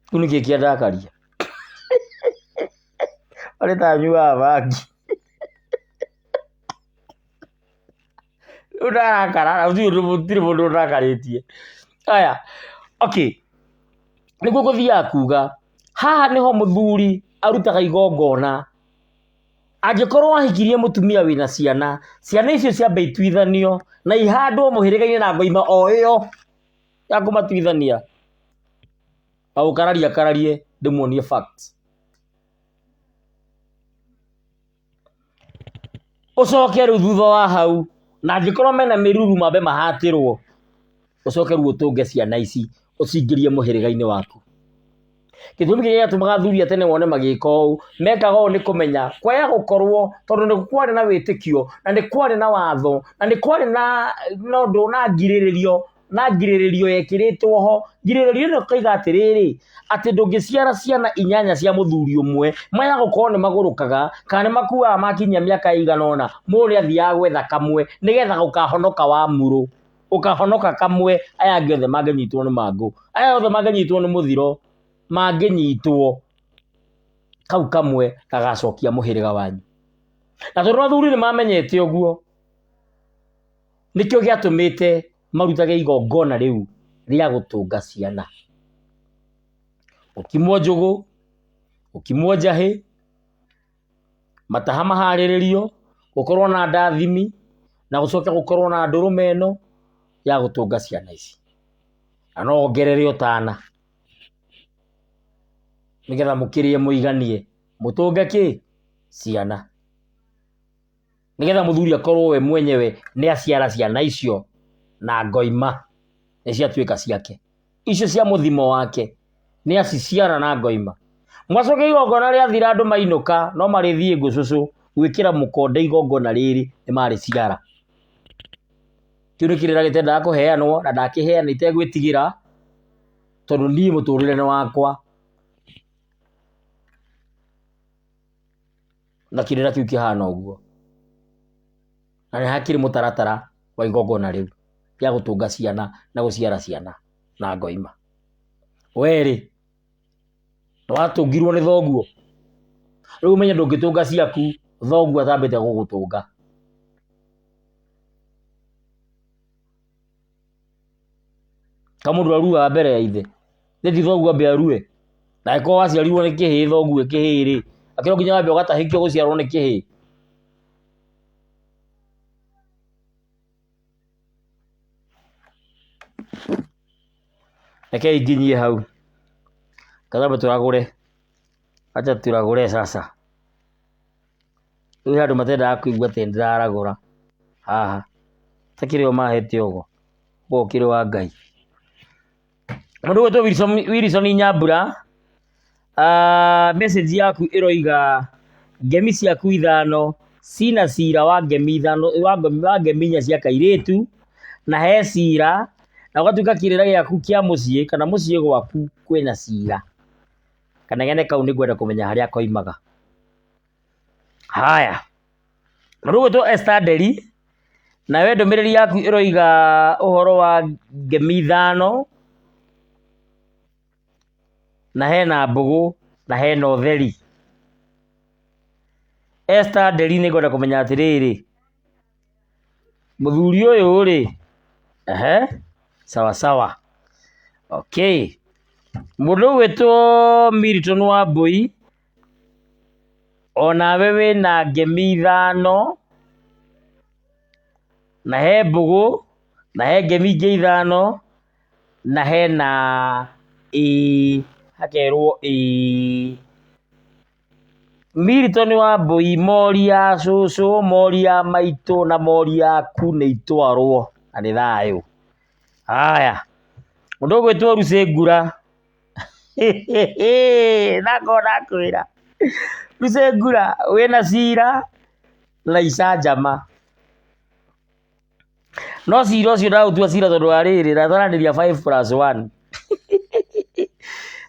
kunike kia ndakaria ari tanyua bangi urakara utiri mundu urakaritie aya okay niguo guthia kuga haha niho muthuri arutaga igongona angikorwo ahikirie mutumia wina ciana icio ciambe ituithanio na ihandwo muhiriga-ini na ngoima o iyo ya kumatuithania kararie ndimuonie facts ucoke riu thutha wa hau na angikorwo mena miruru mambe mahatirwo ucoke riu utunge ciana ici ucingirie muhiriga-ini waku gitumi kiria gatumaga thuri atene wone magika uu mekaga uu ni kumenya kwaya gukorwo tondu ni kwari na witikio na ni kwari na watho na ni kwari na nondu na ngiriririo yekiritwo ho ngiriririo no kaiga atiriri ati ndungiciara ciana inyanya cia muthuri umwe maya gukorwo ni magurukaga kana makuaga makinyia miaka iganona muri athia gwetha kamwe nigetha gukahonoka wa muru ukahonoka kamwe aya ngothe mangenyitwo ni mangu aya othe mangenyitwo ni muthiro mangenyitwo kau kamwe kagacokia muhiriga wanyu na tondu athuri ni mamenyete uguo nikio giatumite marutage igongona riu ria gutunga ciana ukimwo njugu ukimwo njahi mataha mahariririo gukorwo na ndathimi na gucoka gukorwo na ndurume eno ya gutunga ciana ici ano ongerere utana nigetha mukirie muiganie mutunge ki ciana nigetha muthuri akorwo we mwenyewe ni aciara ciana icio na ngoima ni ciatuika ciake icio cia muthimo wake ni aciciara na ngoima mwacoke igongona ria thira andu mainuka no marithie ngucucu gwikira mukonde igongona riri ni mari ciara kiurikirira gitendaga kuheanwo na ndakiheana itegwitigira tondu nie muturire ni wakwa na kirira kiu kihana uguo na ni hakiri mutaratara wa igongona riu ya gutunga ciana na guciara ciana na ngoima weri watungirwo ni thoguo riu umenye ndungitunga ciaku thoguo atambite gugutunga kamundu arua mbere ya ithe ndi thoguo ambe arue na iko waciarirwo ni kihi thoguo kihiri akiro nginya wambe ugatahikio guciarwo ni kihi Rekei nginyie hau kathambe turagure, acha turagure sasa. Rĩu andũ matendaga kũigua atĩ ndiraragũra haha, takĩrĩ o mahete ũgo ũkĩrĩ wa Ngai. Mũndũ wĩtwo Wilson Nyambura, message yaku ĩroiga ngemi ciaku 5 cina cira wa ngemi 5 wa ngemi 4 cia kairĩtu na he cira na ũgatuĩka kĩrĩra gĩaku kĩa mũciĩ kana mũciĩ gwaku kwĩna cira. Kanegene kau nĩ ngwenda kũmenya harĩa koimaga. Haya, mũndũ wĩtwo Esther Nderi, nawe ndũmĩrĩri yaku ĩroiga ũhoro wa ngemi 5 na hena mbũgũ na hena ũtheri. Esther Nderi nĩ ngwenda kũmenya atĩrĩrĩ, mũthuri ũyũ rĩ, sawa sawa, okay. Mũndũ wĩtwo Milton Wambui, onawe wĩna ngemi 5 na he mbũgũ na he ngemi ingĩ 5 na hena hakerwo Milton Wambui, mori ya cũcũ, mori ya maitũ na mori yaku nĩ itwarwo na nĩ thayũ. Haya, mũndũ gwĩtwo Rusengura nako ndakwĩra Rusengura wĩna cira na icanjama, no cira ũcio ndaũtua cira tondũ wa rĩrĩ ndatwaranĩria 5+1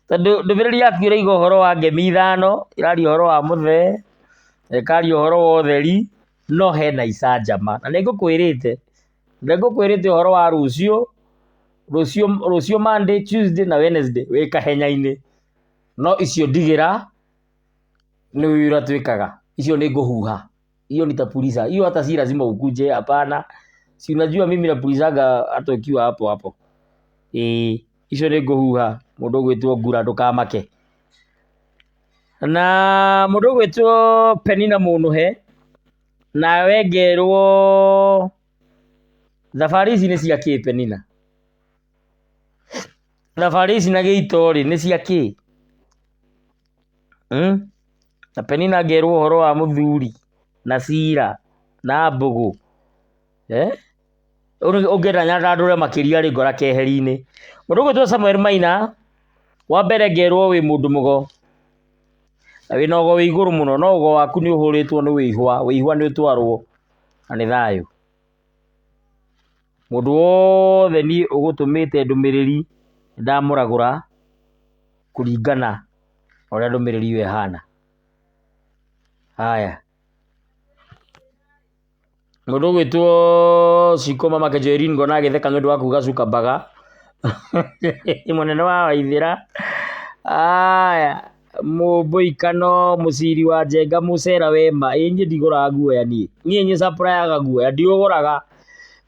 tondũ ndũmĩrĩri yaku ĩraiga ũhoro wa ngemi 5, ĩraria ũhoro wa mũthee, ĩkaria ũhoro wa ũtheri, no hena icanjama. Na nĩngũkwĩrĩte ũhoro wa rũciũ Monday, Tuesday na Wednesday wĩ kahenya-inĩ, no icio ndigĩra nĩ wĩra twĩkaga, icio nĩ ngũhuha, hiyo nitapuliza hiyo, hata si lazima ukuje, hapana, si unajua mimi napulizaga hata ukiwa hapo hapo. Icio nĩ ngũhuha. Mũndũ gwĩtwo Ngura ndũkamake. Na mũndũ gwĩtwo Penina Mũnũhe, nawe ngerwo thabarĩ ici nĩ cia kĩ Penina? Thabarĩ ici na gĩito rĩ nĩ cia kĩ? Na Penina ngerwo ũhoro wa mũthuri na cira na mbũgũ. Ũngĩenda nyandandũre makĩria rĩ ngora keheri-inĩ. Mũndũ gwĩtwo Samuel Maina, wa mbere ngerwo wĩ mũndũ mũgo na wĩna ũgo wĩ igũrũ mũno, no ũgo waku nĩ ũhũrĩtwo nĩ wĩihwa nĩ ũtwarwo na nĩ thayũ. Mũndũ wothe niĩ ũgũtũmĩte ndũmĩrĩri ndamũragũra kũringana ũrĩa ndũmĩrĩri ĩyo ĩhana. Haya, mũndũ gwĩtwo Ciko Mama Kejerin ngona agĩtheka nĩ ũndũ wa kuga Zuckerberg mũnene wa Waithĩra. Haya, mũmbũikano mũciri wa Njenga mũcera wema, niĩ ndigũraga guoya niĩ supplyaga guoya ndiũgũraga.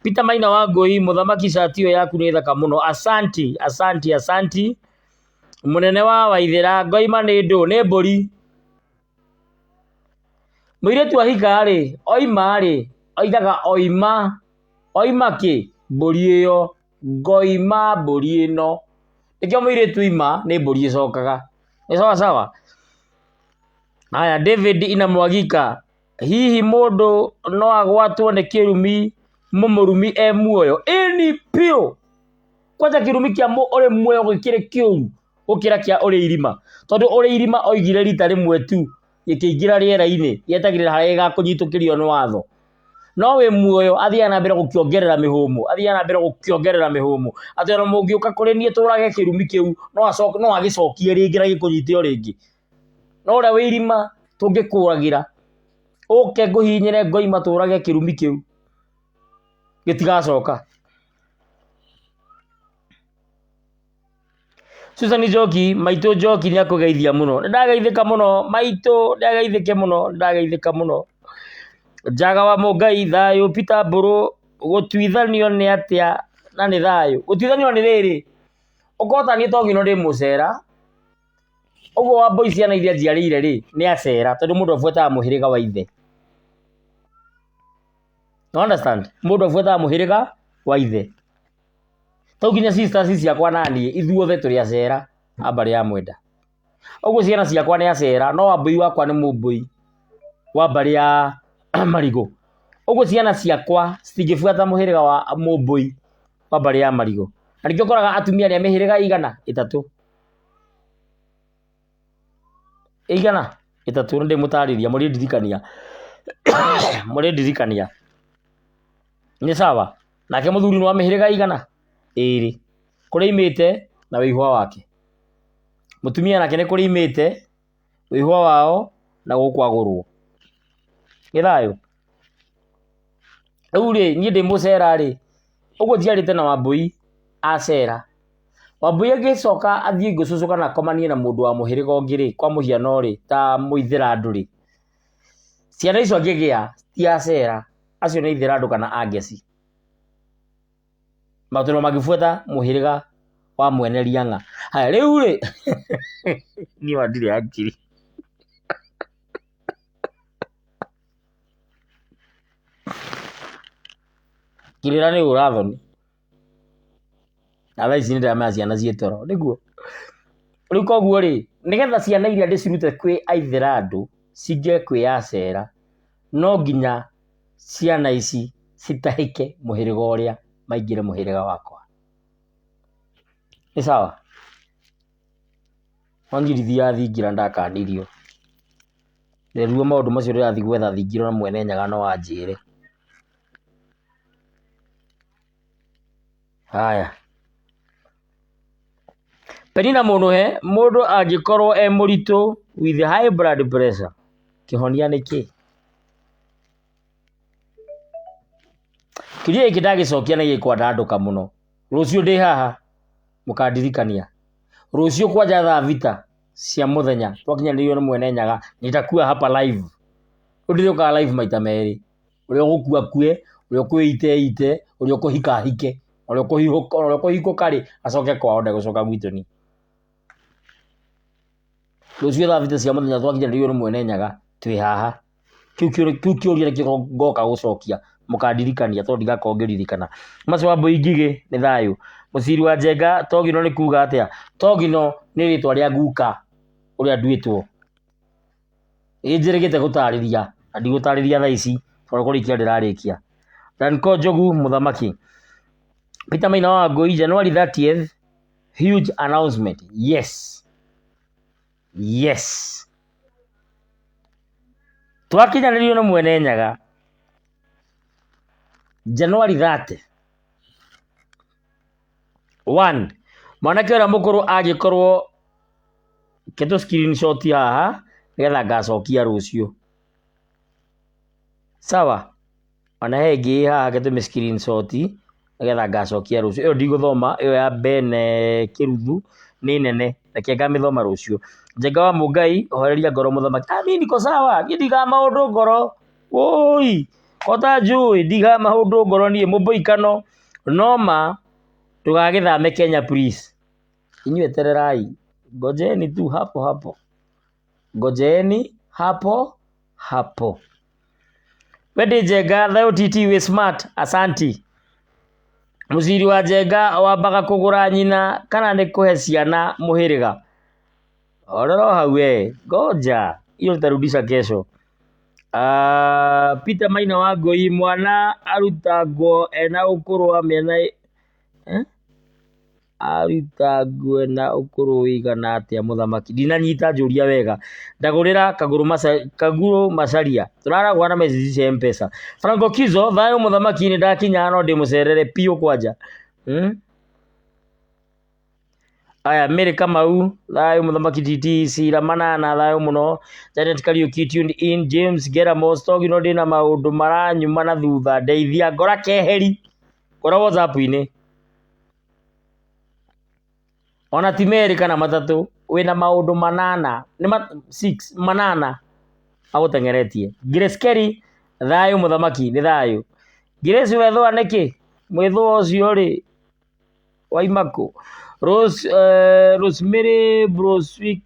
Peter Maina wa Ngũi, mũthamaki cati ĩyo yaku nĩ thaka mũno, asanti. Mũnene wa Waithĩra, ngoima nĩ ndũ nĩ mbũri. Mũirĩtu ahika rĩ, oima rĩ, oigaga oima kĩ? Mbũri ĩyo, ngoima mbũri ĩno. Nĩkĩo mũirĩtu ima nĩ mbũri ĩcokaga. Nĩ sawa. Haya, David Inamwagika, hihi mũndũ no agwatwo nĩ kĩrumi mũrumi muoyo? Ĩni piũ. Kwanja kĩrumi kĩa ũrĩ muoyo gĩkĩrĩ kĩũru gũkĩra kĩa ũrĩ irima, tondũ ũrĩ irima oigire rita rĩmwe tu gĩkĩingĩra rĩera-inĩ yetagĩrĩra harĩa gĩgakũnyitũkĩrio nĩ watho. No wĩ muoyo athiaga na mbere gũkĩongerera mĩhũmũ, atĩ ona mũngĩũka kũrĩ niĩ tũrage kĩrumi kĩu no agĩcokie rĩngĩ na gĩkũnyite o rĩngĩ. No ũrĩa wĩ irima tũngĩkũragĩra, ũke ngũhinyĩre ngoima tũrage kĩrumi kĩu gĩtigacoka. Susan Njoki, maitũ Njoki nĩ akũgeithia mũno. Nĩndageithĩka mũno maitũ, nĩndageithĩka mũno. Njaga wa Mũngai, thayũ. Peter Mbũrũ, gũtuithanio nĩ atĩa na nĩ thayũ? Gũtuithanio nĩ rĩrĩ, ũkota niĩ to ngino ndĩ mũcera, ũguo Wambũi ciana iria njiarĩire rĩ nĩ acera, tondũ mũndũ abuataga mũhĩrĩga wa ithe. You understand? Mũndũ abuataga mũhĩrĩga wa ithe. to nginya sisters ciakwa nani ithuothe turi acera ambari ya mwenda uguo ciana ciakwa ni acera no wambui wakwa ni mumbui wa mbari ya Marigo uguo ciana ciakwa citingibuata muhiriga wa mumbui wa mbari ya Marigo na nikio koraga atumia ni mihiriga igana 3 igana 3 ndi mutariria muri ndirikania ni sawa nake muthuri no mihiriga igana 2 kuri imite na wihwa wake mutumia nake ni kuri imite wihwa wao na gukwagurwo githayo uri ni ndi mucera ri uguo ndiarite na Wambui acera Wambui agicoka athie gucucuka na komanie na mundu wa muhiriga ongiri kwa muhiano ri ta muithirandu ri ciana icio angigia ti acera acio ni ithirandu kana agesi matuno magifuata muhiriga wa mwene Rianga haya riu ri ni wadire akiri kirira ni urathoni na ici ni ndama ciana cietoro niguo riu koguo ri nigetha ciana iria ndicirute kwi aithirandu cinge kwi acera no nginya ciana ici citahike muhiriga uria maingire muhiriga wakwa ni sawa wangirithia thingira ndakanirio nderuo maundu macio ndirathi gwetha thingiro na mwene Nyaga no wanjire haya Penina Munuhe mundu angikorwo muritu with high blood pressure kihonia niki kiria iki ndagicokia na gikwa ndanduka muno rucio ndi haha mukandirikania rucio kwanja thaa vita cia muthenya twakinyanirio na mwene Nyaga nitakua hapa live ndithioka live maita meri uria gukua kue uria kuite uria kuhika hike uria kuhiko kari acoke kwao ndagucoka gwituni rucio thaa vita cia muthenya twakinyanirio na mwene Nyaga twi haha kiu kiuria ngoka gucokia mukandirikania to ndigakongeririkana macio Wambui ngigi ni thayu muciri wa Njenga Togino ni kuga atia Togino ni ritwa ria guka uria nduitwo injirigite gutariria andi gutariria thaa ici toro kurikia ndirarikia Danko Njogu muthamaki Peter Maina wa Ngui January 30th huge announcement yes twakinyanirio na mwene Nyaga January 30 1 mwanake ura mukuru agikorwo keto screenshot haha nigetha ngacokia rucio sawa ona hengi haha keto screenshot nigetha ngacokia rucio iyo ndiguthoma iyo ya Bene Kiruthu ni nene reke ngamithoma rucio Njenga wa Mungai horeria ngoro muthamaki mimi niko sawa ndiga maundu ngoro oi kota njui ndiga maundu ngoro nie muboikano noma tugagithame Kenya please inyue tererai ngojeni tu hapo ngojeni hapo wende Njenga thayo titi we smart asanti muciri wa Njenga wambaga kugura nyina kana ni kuhe ciana muhiriga ororo hawe goja iyo tarudisha kesho Peter Maina wa Ngui mwana arutagwo ena ukuru wa miena arutagwo na ukuru wigana atia muthamaki dinanyita njuria wega ndagurira kaguru macaria turaragwa na message cia M-Pesa Franco Kizo thayo muthamaki ni ndakinya no ndi mucerere pio kwanja aya Mary Kamau thayo muthamaki TT Sira Manana thayo muno Janet Kariuki tuned in James Geramo Togino ndina maundu maranyuma na thutha ndeithia ngora keheri ngora WhatsApp ini ona timeri kana matatu wina maundu manana ni 6 manana agutengeretie Grace Kerry thayo muthamaki ni thayo Grace wethwa niki mwithwa ucio ri waimako Rosemary Borowski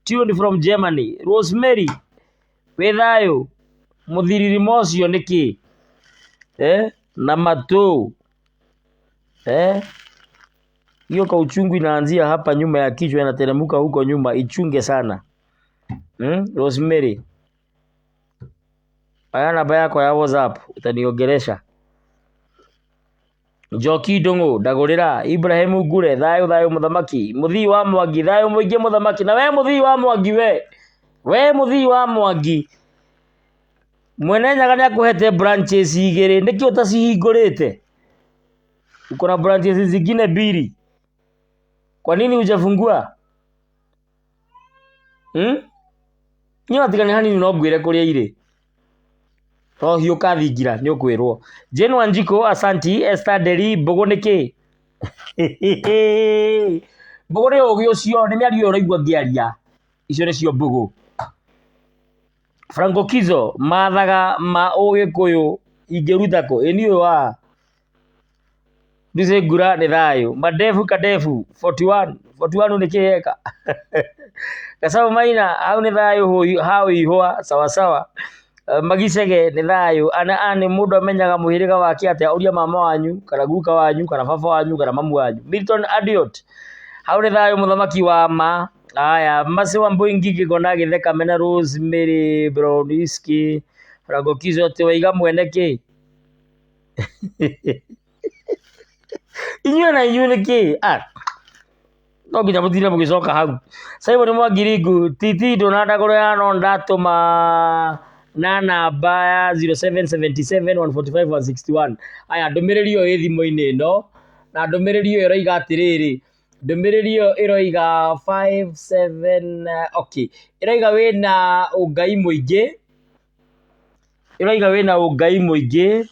tuned from Germany Rosemary wethayo muthiriri mocio niki na matu Hiyo kauchungu inaanzia hapa nyuma ya kichwa inateremka huko nyuma, ichunge sana. Rosemary. Aya namba yako ya WhatsApp utaniongelesha. Njoki Ndungu ndagurira Ibrahim Ngure thayo muthamaki muthii wa Mwangi thayo muingi muthamaki na we muthii wa Mwangi we muthii wa Mwangi mwene Nyaga ni akuhete branches igiri niki utacihingurite uko na branches zingine mbili kwa nini hujafungua ni watigani hani no ngwire kuria ire rohio kathingira ni ukwirwo Jane Wanjiko asanti Esther Deri Mbogo niki Mbogo ni ugi ucio ni miario uraigua ngiaria icio ni cio Mbogo Franco Kizo mathaga ma Ugikuyu ingirutako eni wa Dice Ngura ni thayo Madefu Kadefu 41 nikiheka Kasaba Maina au ni thayo hao ihwa sawa sawa Magicege ni thayo ane mundu amenyaga muhiriga wake atia uria mama wanyu kana guka wanyu kana baba wanyu kana mamu wanyu Milton Adiot hau ni thayo muthamaki wa ma aya mase wa Mboingi gikona githeka mena Rosemary Browniski Franco Kizo te waiga mweneke inyuĩ na inyuĩ nĩkĩ no nginya mũtire mũgĩcoka hau Simon Mwangiringu titi ndũnandagũro ya no ndatũma na namba ya 0777145161 aya ndũmĩrĩri ĩyo ĩ thimũ-inĩ ĩno na ndũmĩrĩri ĩyo ĩroiga atĩrĩrĩ ndũmĩrĩri ĩyo ĩroiga 57 okay ĩroiga wĩna ũngai mũingĩ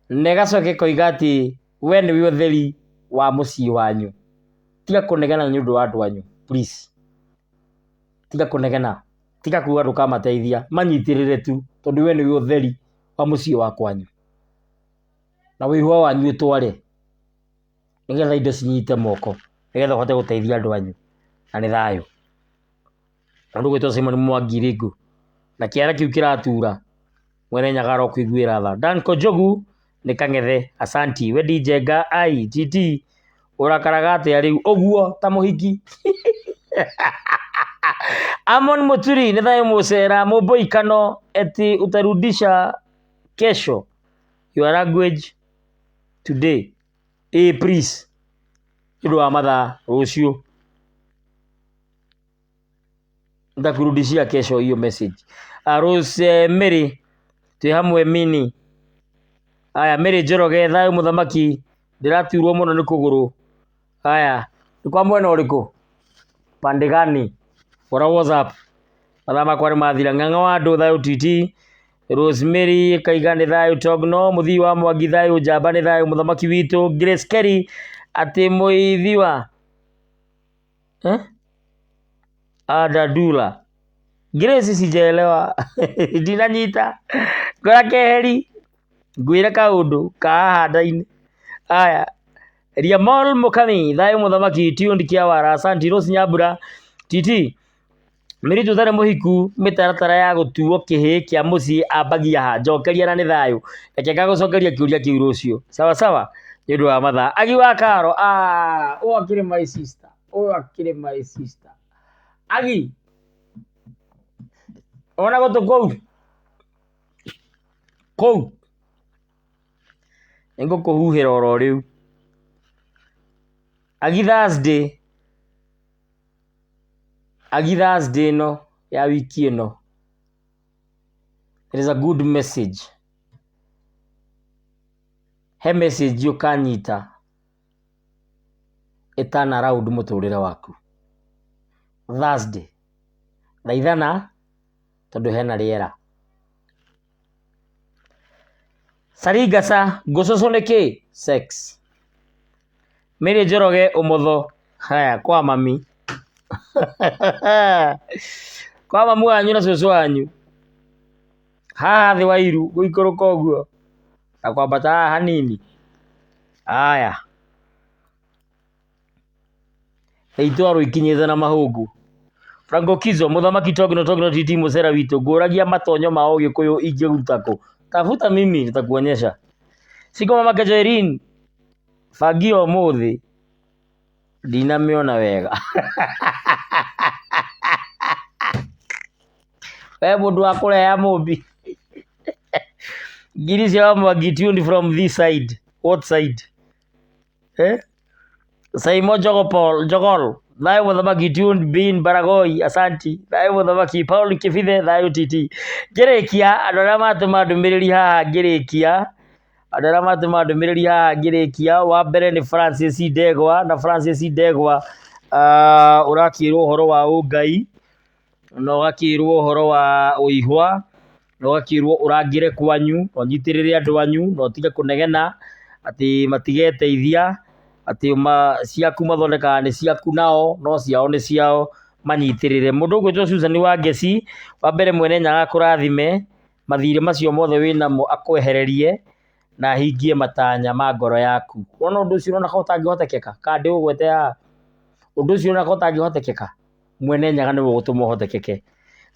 negacoke koiga atĩ we nĩwe ũtheri wa mũciĩ wanyu tiga kũnegena nĩ ũndũ wa andũ anyu please tiga kũnegena tiga kuuga ndũkamateithia manyitĩrĩre tu tondũ we nĩwe ũtheri wa mũciĩ wa kwanyu na wĩhwa wanyu ũtware nĩgetha indo cinyite moko nĩgetha ũhote gũteithia andũ anyu na nĩ thayũ na ndũgwĩtwo Simon Mwangiringu na kĩara kĩu kĩratura mwene Nyaga arokũiguĩra tha Danko Njogu nĩ kang'ethe asanti we DJ ai GT urakaraga atĩa rĩu ũguo ta mũhiki Amon Muturi nĩ thayũ mũcera mũboikano eti utarudisha kesho your language today please nĩũndũ wa mathaa rũciũ ndakurudishia kesho hiyo message Rosemary twĩ hamwe mini aya Mary Njoroge thayũ muthamaki ndiraturwo muno nĩ kũgũrũ aya nĩ kwa mwena ũrĩkũ pande gani ora WhatsApp mathama kwari mathira ng'ang'a wa andũ thayũ titi Rosemary kaiga nĩ thayũ Togno muthii wa Mwangi thayũ njamba nĩ thayũ muthamaki witũ Grace Kerry atĩ mũithi wa Adadula Grace sijaelewa ndinanyita ngora keheri ngwire kaundu ka handa-inĩ aya Riamol Mukami thayũ muthamaki Tiundi Kiawara asanti Rose Nyambura titi mĩritũ tarĩ mũhiku mĩtaratara ya gũtuo kĩhĩ kĩa mũciĩ ambagia ha njokeria na nĩ thayũ reke ngagũcokeria kĩũria kĩu rũciũ sawa sawa nĩ ũndũ wa mathaa agi wa Karo ũyũ akĩrĩ my sister agi ona gũtũ kũu nĩngũkũhuhĩra oro rĩu agi Thursday ĩno ya wiki ĩno it is a good message he message ũkanyita ĩtana around mũtũrĩre waku Thursday thaa ithana tondũ hena rĩera Sarigasa ngũcũcũ nĩkĩ sex Mary Njoroge ũmotho haya kwa mami kwa mamu wanyu na cũcũ wanyu haha thĩ wa iru gũikũrũka ũguo na kwambata haha hanini aya ĩitwarwo ikinyĩte na mahũngũ Franco Kizo muthamaki Togno titi mũcera witũ ngũragia matonyo ma Ũgĩkũyũ ingĩruta kũ tafuta mimi nitakuonyesha siko mama Kajerin Fagio muthi ndinamiona wega we mundu wa kureha mumbi ngiri cia Mwangi tuned from this side. What side? Saimo Jogol thayo muthamaki tuned bin Baragoi asanti thayo muthamaki Paul Kifithe thayo titi ngirikia andu aria matuma ndumiriri haha ngirikia wa mbere ni Francis Ndegwa na Francis Ndegwa urakirwo horo wa ungai no gakirwo horo wa uihwa no gakirwo urangire kwanyu no nyitirire andu anyu no tige kunegena ati matigeteithia ati ciaku mathondeka ni ciaku nao no ciao ni ciao manyitirire mundu gwitwo Susan wa Ngeci wa mbere mwene Nyaga kurathime mathire macio mothe winamo akwehererie na hingie matanya ma ngoro yaku wona undu ucio na kota ngihotekeka kandi ugwete ya undu ucio na kota ngihotekeka mwene Nyaga ni gutuma hotekeke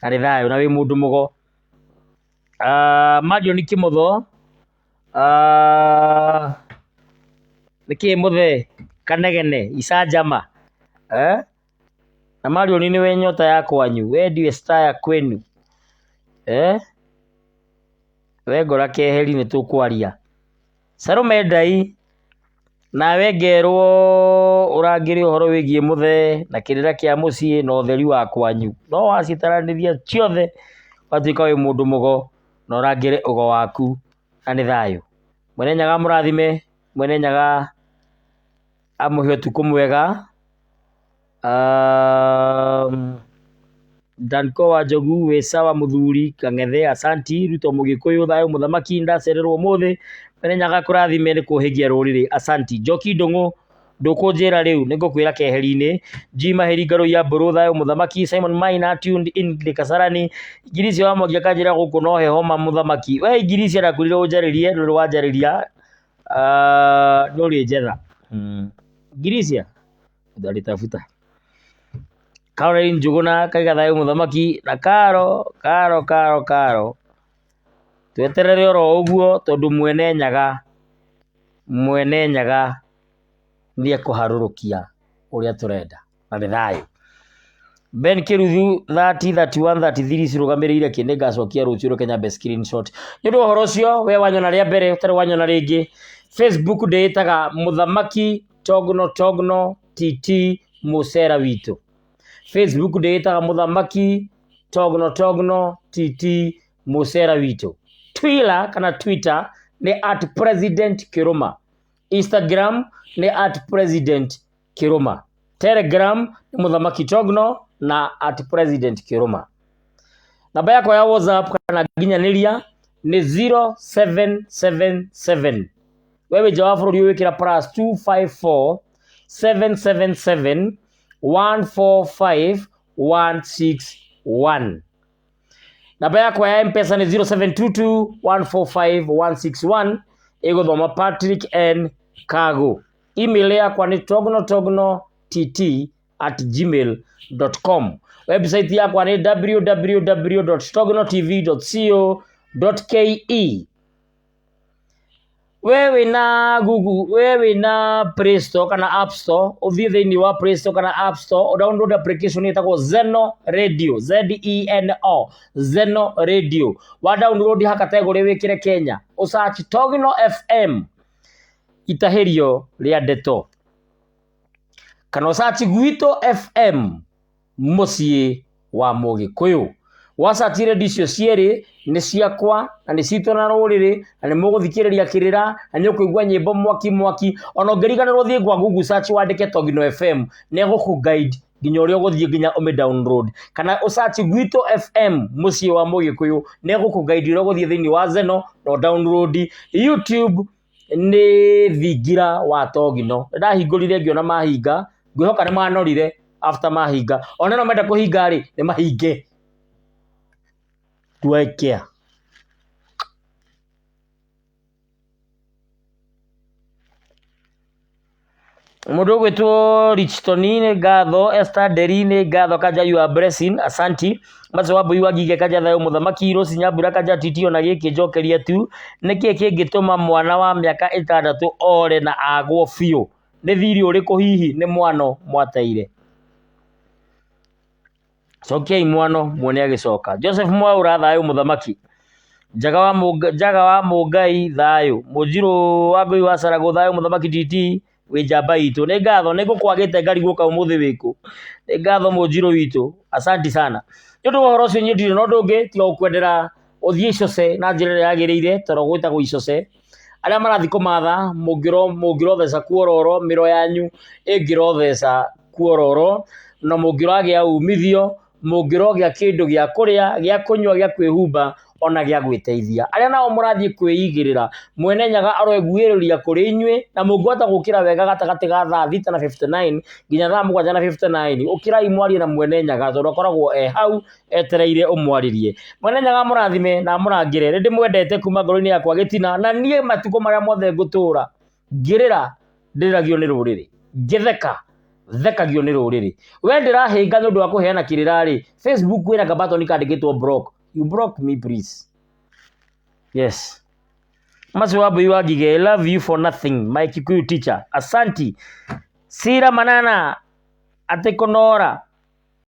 ari thayo na wi mundu mugo Mario ni Kimotho niki muthe kanegene icanjama na Mario ni we nyota ya kwanyu we ndiwe star ya kwenu we ngora keheri ni tukwaria Salome Ndai nawe ngerwo urangire uhoro wigie muthe na kirira kia mucii no theri wa kwanyu no wacitaraniria ciothe watuika wi mundu mugo no urangire ugo waku ani thayo mwene Nyaga murathime mwene Nyaga amuhe utuku mwega Danko wa Njogu we sawa muthuri Kang'ethe asanti Ruto Mugikuyu thayo muthamaki ndacererwo muthi mwene Nyaga kurathime ni kuhigia ruriri asanti Njoki Ndungu ndukunjira riu ningukwira keheri-ini Jima Heri Ngaru ya Mburu thayo muthamaki Simon Maina tuned in Kasarani Ngirisi wa Mwangi akanjira guku no heho ma muthamaki we Ngirisi arakurire unjaririe nduri wanjariria nduri njetha Ngirisi ndari tafuta Caroline Njuguna kaiga thayo muthamaki na Karo tweterere oro uguo tondu mwene Nyaga ni ekuharurukia uria turenda na thayo Ben Kiruthu 303133 cirugamirire kindi ngacokia rucio Kenya best screenshot ndu horo ucio we wanyona ria mbere utari wanyona ringi Facebook ndeitaga muthamaki Togno TT Musera witu Facebook ndeitaga muthamaki Togno TT Musera witu Twitter ni @president Kiruma Instagram ni @president Kiruma Telegram ni muthamaki Togno na @president Kiruma namba yako ya WhatsApp kana ginyaniria ni 0777 wewe jawabu uri wikira +254 777 145 161 namba yako ya M-Pesa ni 0722 145 161 iguthoma Patrick N Kago email yakwa ni togno@gmail.com website yakwa ni www.tognotv.co.ke wewe na Google wewe na Play Store kana App Store uthie thiini wa Play Store kana App Store download application itagwo Zeno Radio ZENO Zeno Radio wa download ha category wikire Kenya usearch Togno FM itaherio ria ndeto kana usearch Gwito FM mucie wa Mugikuyu wasatire radio cieri ni ciakwa na ni citwo na ruriri na ni muguthikiriria kirira na ni ukuigwa nyimbo mwaki ona ngeriganirwo thie gwa Google search wandike Togno FM ne guku guide nginya uria uguthie nginya ume download kana usearch Gwito FM mucie wa Mugikuyu ne guku guide uria uguthie thiini wa Zeno no download YouTube ni thingira wa Togno ndahingurire ngiona mahinga ngwihoka ni manorire after mahinga ona no menda kuhinga ri ni mahinge tuwekea Mundu gwitwo Richtonine ngatho Esther Derine ngatho kaja you are blessing asanti maze wabui wagige kaja thayo muthamaki Rosi Nyambura kaja titio na giki njokeria tu niki kingituma mwana wa miaka 6 ore na agwo biu ni thiri uriku hihi ni mwano mwateire cokiai mwano muone agicoka Joseph Mwaura thayo muthamaki Jaga wa Mungai thayo Mujiro wagui wa Sarago thayo muthamaki DT we jamba itu ni ngatho ni gukwagite ngari guka umuthi wiku ni ngatho Mujiro witu asanti sana ndu horo cio nyindire no ndungi ti okwendera uthie icose na njira yagiriire toro gwita go icose aria marathi kumatha mungiro thesa kuororo miro yanyu ingiro thesa kuororo na mungiro agia umithio mungiro gia kindu gia kuria gia kunywa gia kwihumba ona gia gwiteithia aria nao murathie kwigirira mwene nyaga aroeguiriria kuri inywe na mungwata gukira wega gatagati ga thaa 6:59 nginya thaa 7:59 ukirai mwarie na mwene nyaga tondu akoragwo hau etereire umwaririe mwene nyaga murathime na murangire rindi mwendete kuma ngoro-ini yakwa gitina na nie matuko maria mothe ngutura ngirira ndiragio ni ruriri thekagio ni ruriri we ndirahinga nundu wa kuheana kirirari Facebook wina kabatoni kandikitwo block. You broke me, please. Yes. Mazi wabu wagige, I love you for nothing. My Kikuyu teacher. Asanti. Sira manana. Atekonora.